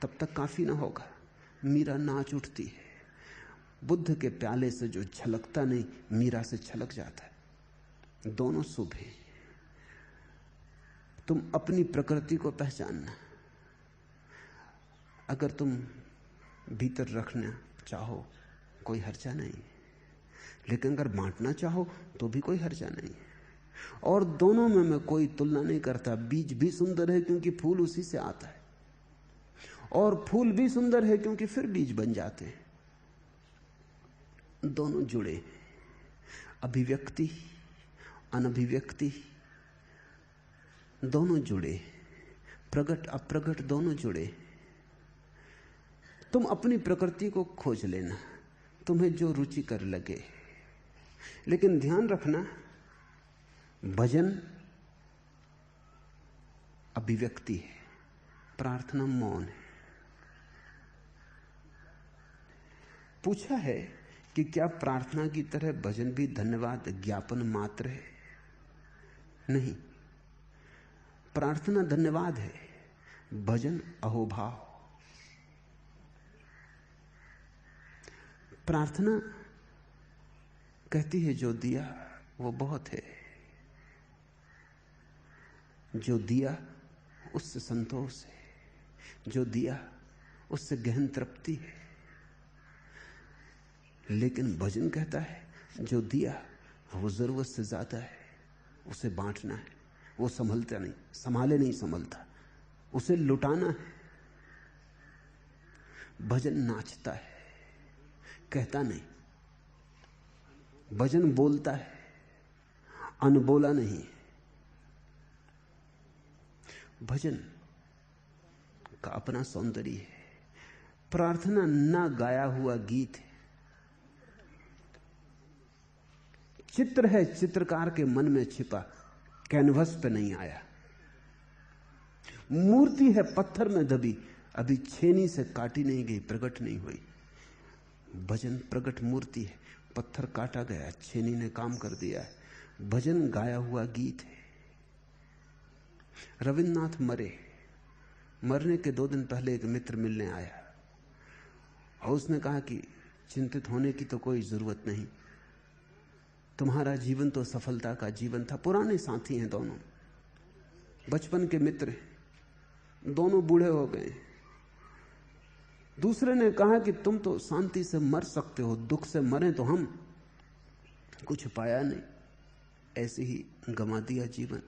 तब तक काफी ना होगा। मीरा नाच उठती है। बुद्ध के प्याले से जो छलकता नहीं, मीरा से छलक जाता है। दोनों शुभ हैं। तुम अपनी प्रकृति को पहचानना। अगर तुम भीतर रखना चाहो कोई हर्जा नहीं, लेकिन अगर बांटना चाहो तो भी कोई हर्जा नहीं। और दोनों में मैं कोई तुलना नहीं करता। बीज भी सुंदर है क्योंकि फूल उसी से आता है, और फूल भी सुंदर है क्योंकि फिर बीज बन जाते हैं। दोनों जुड़े हैं। अभिव्यक्ति, अनभिव्यक्ति दोनों जुड़े, प्रकट अप्रकट दोनों जुड़े। तुम अपनी प्रकृति को खोज लेना, तुम्हें जो रुचिकर लगे। लेकिन ध्यान रखना, भजन अभिव्यक्ति है, प्रार्थना मौन है। पूछा है कि क्या प्रार्थना की तरह भजन भी धन्यवाद ज्ञापन मात्र है? नहीं, प्रार्थना धन्यवाद है, भजन अहोभाव। प्रार्थना कहती है जो दिया वो बहुत है, जो दिया उससे संतोष है, जो दिया उससे गहन तृप्ति है। लेकिन भजन कहता है जो दिया वो जरूरत से ज्यादा है, उसे बांटना है। वो संभलता नहीं, संभाले नहीं संभलता, उसे लुटाना है। भजन नाचता है, कहता नहीं। भजन बोलता है, अनबोला नहीं। भजन का अपना सौंदर्य है। प्रार्थना ना गाया हुआ गीत है, चित्र है चित्रकार के मन में छिपा, कैनवस पे नहीं आया। मूर्ति है पत्थर में दबी, अभी छेनी से काटी नहीं गई, प्रकट नहीं हुई। भजन प्रकट मूर्ति है, पत्थर काटा गया, छेनी ने काम कर दिया है। भजन गाया हुआ गीत है। रविन्द्रनाथ मरने के 2 दिन पहले एक मित्र मिलने आया और उसने कहा कि चिंतित होने की तो कोई जरूरत नहीं, तुम्हारा जीवन तो सफलता का जीवन था। पुराने साथी हैं दोनों, बचपन के मित्र हैं, दोनों बूढ़े हो गए। दूसरे ने कहा कि तुम तो शांति से मर सकते हो, दुख से मरे तो हम। कुछ पाया नहीं, ऐसे ही गंवा दिया जीवन।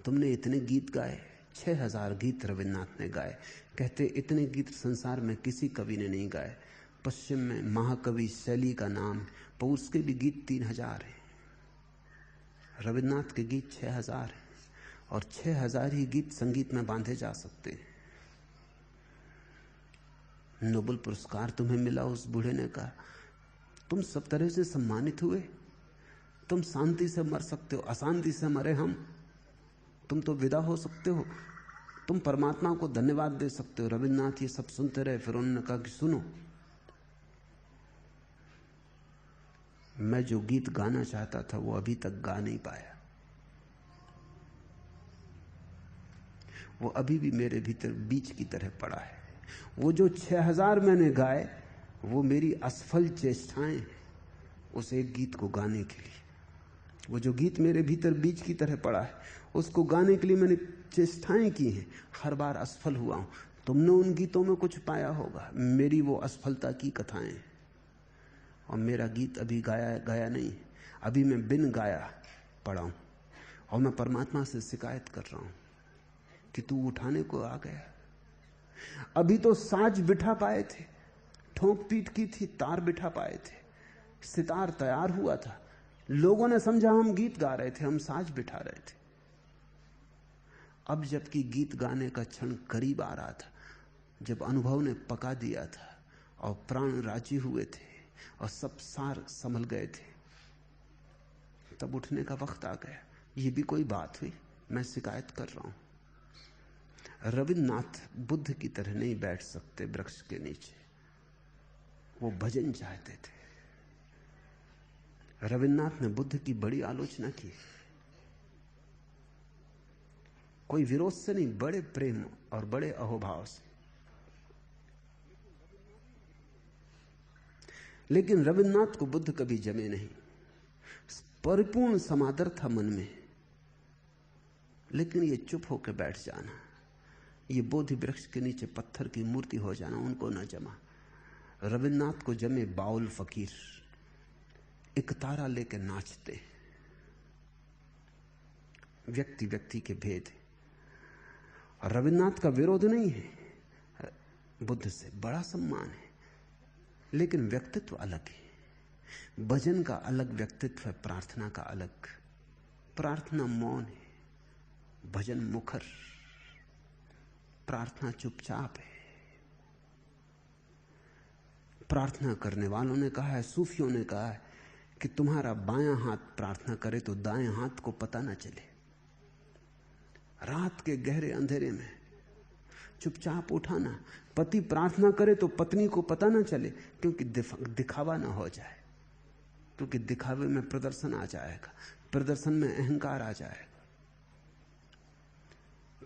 तुमने इतने गीत गाए, 6000 गीत रविन्द्रनाथ ने गाए। कहते इतने गीत संसार में किसी कवि ने नहीं गाए। पश्चिम में महाकवि शैली का नाम, पर उसके भी गीत 3000 हैं। रविन्द्रनाथ के गीत 6000 हैं, और 6000 ही गीत संगीत में बांधे जा सकते हैं। नोबेल पुरस्कार तुम्हें मिला, उस बूढ़े ने कहा तुम सब तरह से सम्मानित हुए, तुम शांति से मर सकते हो, अशांति से मरे हम। तुम तो विदा हो सकते हो, तुम परमात्मा को धन्यवाद दे सकते हो। रविन्द्रनाथ ये सब सुनते रहे, फिर उन्होंने कहा कि सुनो, मैं जो गीत गाना चाहता था वो अभी तक गा नहीं पाया। वो अभी भी मेरे भीतर बीज की तरह पड़ा है। वो जो 6000 मैंने गाए वो मेरी असफल चेष्टाएं उस एक गीत को गाने के लिए। वो जो गीत मेरे भीतर बीज की तरह पड़ा है, उसको गाने के लिए मैंने चेष्टाएं की हैं, हर बार असफल हुआ हूं। तुमने उन गीतों में कुछ पाया होगा, मेरी वो असफलता की कथाएं। और मेरा गीत अभी गाया नहीं, अभी मैं बिन गाया पड़ा हूं। और मैं परमात्मा से शिकायत कर रहा हूं कि तू उठाने को आ गया। अभी तो साज बिठा पाए थे, ठोंक पीट की थी, तार बिठा पाए थे, सितार तैयार हुआ था, लोगों ने समझा हम गीत गा रहे थे, हम साज बिठा रहे थे। अब जबकि गीत गाने का क्षण करीब आ रहा था, जब अनुभव ने पका दिया था और प्राण राजी हुए थे और सब सार संभल गए थे, तब उठने का वक्त आ गया। ये भी कोई बात हुई? मैं शिकायत कर रहा हूं। रविन्द्रनाथ बुद्ध की तरह नहीं बैठ सकते वृक्ष के नीचे, वो भजन चाहते थे। रविन्द्रनाथ ने बुद्ध की बड़ी आलोचना की, कोई विरोध से नहीं, बड़े प्रेम और बड़े अहोभाव से। लेकिन रविन्द्रनाथ को बुद्ध कभी जमे नहीं। परिपूर्ण समादर था मन में, लेकिन ये चुप होकर बैठ जाना, ये बोधि वृक्ष के नीचे पत्थर की मूर्ति हो जाना उनको न जमा। रविन्द्रनाथ को जमे बाउल फकीर, एक तारा लेके नाचते। व्यक्ति व्यक्ति के भेद। और रविन्द्रनाथ का विरोध नहीं है, बुद्ध से बड़ा सम्मान है, लेकिन व्यक्तित्व अलग है। भजन का अलग व्यक्तित्व है, प्रार्थना का अलग। प्रार्थना मौन है, भजन मुखर। प्रार्थना चुपचाप है। प्रार्थना करने वालों ने कहा है, सूफियों ने कहा है कि तुम्हारा बायां हाथ प्रार्थना करे तो दाएं हाथ को पता ना चले। रात के गहरे अंधेरे में चुपचाप उठाना। पति प्रार्थना करे तो पत्नी को पता ना चले, क्योंकि दिखावा ना हो जाए, क्योंकि दिखावे में प्रदर्शन आ जाएगा, प्रदर्शन में अहंकार आ जाएगा।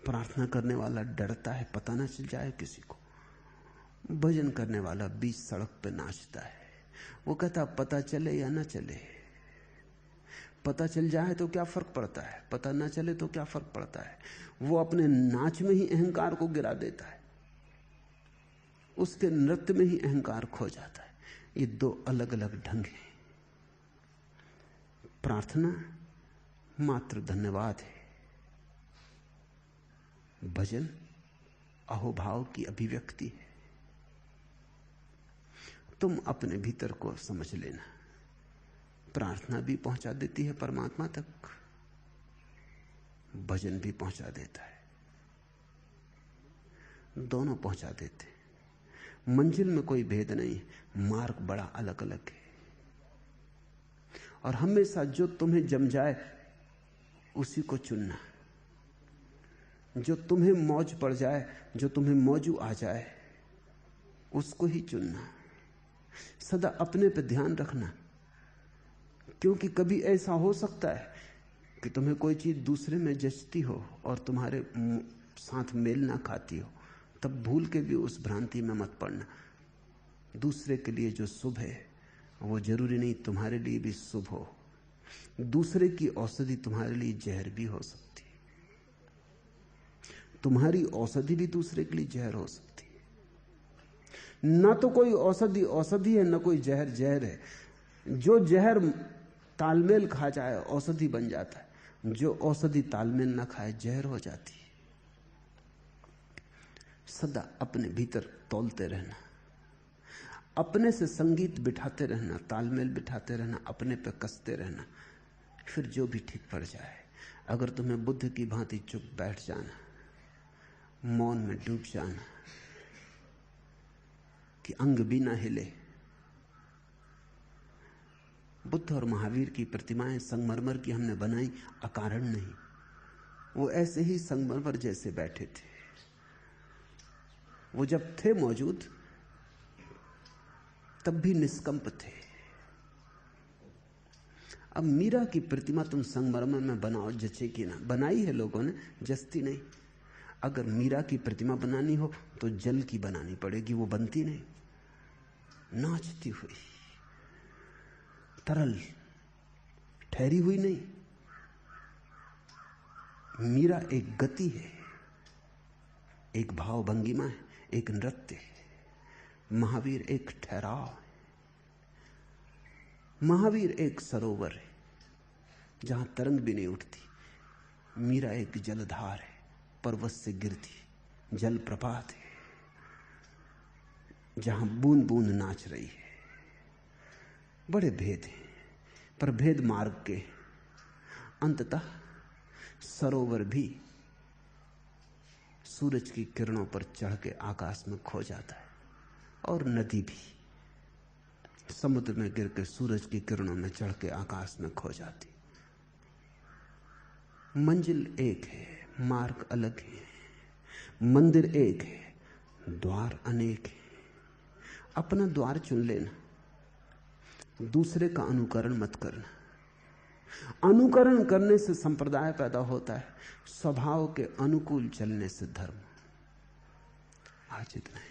प्रार्थना करने वाला डरता है पता ना चल जाए किसी को। भजन करने वाला बीच सड़क पे नाचता है, वो कहता पता चले या ना चले, पता चल जाए तो क्या फर्क पड़ता है, पता ना चले तो क्या फर्क पड़ता है। वो अपने नाच में ही अहंकार को गिरा देता है, उसके नृत्य में ही अहंकार खो जाता है। ये दो अलग अलग ढंग हैं। प्रार्थना मात्र धन्यवाद है, भजन अहोभाव की अभिव्यक्ति है। तुम अपने भीतर को समझ लेना। प्रार्थना भी पहुंचा देती है परमात्मा तक, भजन भी पहुंचा देता है, दोनों पहुंचा देते। मंजिल में कोई भेद नहीं, मार्ग बड़ा अलग अलग है। और हमेशा जो तुम्हें जम जाए उसी को चुनना, जो तुम्हें मौज पड़ जाए, जो तुम्हें मौजू आ जाए, उसको ही चुनना। सदा अपने पे ध्यान रखना, क्योंकि कभी ऐसा हो सकता है कि तुम्हें कोई चीज दूसरे में जचती हो और तुम्हारे साथ मेल ना खाती हो, तब भूल के भी उस भ्रांति में मत पड़ना। दूसरे के लिए जो शुभ है वो जरूरी नहीं तुम्हारे लिए भी शुभ हो। दूसरे की औषधि तुम्हारे लिए जहर भी हो सकती है, तुम्हारी औषधि भी दूसरे के लिए जहर हो सकती है। ना तो कोई औषधि औषधि है, ना कोई जहर जहर है। जो जहर तालमेल खा जाए औषधि बन जाता है, जो औषधि तालमेल ना खाए जहर हो जाती है। सदा अपने भीतर तौलते रहना, अपने से संगीत बिठाते रहना, तालमेल बिठाते रहना, अपने पे कसते रहना, फिर जो भी ठीक पड़ जाए। अगर तुम्हें बुद्ध की भांति चुप बैठ जाना, मौन में डूब जाना कि अंग भी ना हिले। बुद्ध और महावीर की प्रतिमाएं संगमरमर की हमने बनाई अकारण नहीं, वो ऐसे ही संगमरमर जैसे बैठे थे। वो जब थे मौजूद तब भी निष्कंप थे। अब मीरा की प्रतिमा तुम संगमरमर में बनाओ, जचेगी ना। बनाई है लोगों ने, जचती नहीं। अगर मीरा की प्रतिमा बनानी हो तो जल की बनानी पड़ेगी, वो बनती नहीं। नाचती हुई, तरल, ठहरी हुई नहीं। मीरा एक गति है, एक भाव भंगिमा है, एक नृत्य है। महावीर एक ठहराव है। महावीर एक सरोवर है जहां तरंग भी नहीं उठती। मीरा एक जलधार है, पर्वत से गिरती जल प्रपात है जहां बूंद बूंद नाच रही है। बड़े भेद हैं, पर भेद मार्ग के। अंततः सरोवर भी सूरज की किरणों पर चढ़ के आकाश में खो जाता है, और नदी भी समुद्र में गिर के सूरज की किरणों में चढ़ के आकाश में खो जाती। मंजिल एक है, मार्ग अलग है। मंदिर एक है, द्वार अनेक है। अपना द्वार चुन लेना, दूसरे का अनुकरण मत करना। अनुकरण करने से संप्रदाय पैदा होता है, स्वभाव के अनुकूल चलने से धर्म। आज इतना है।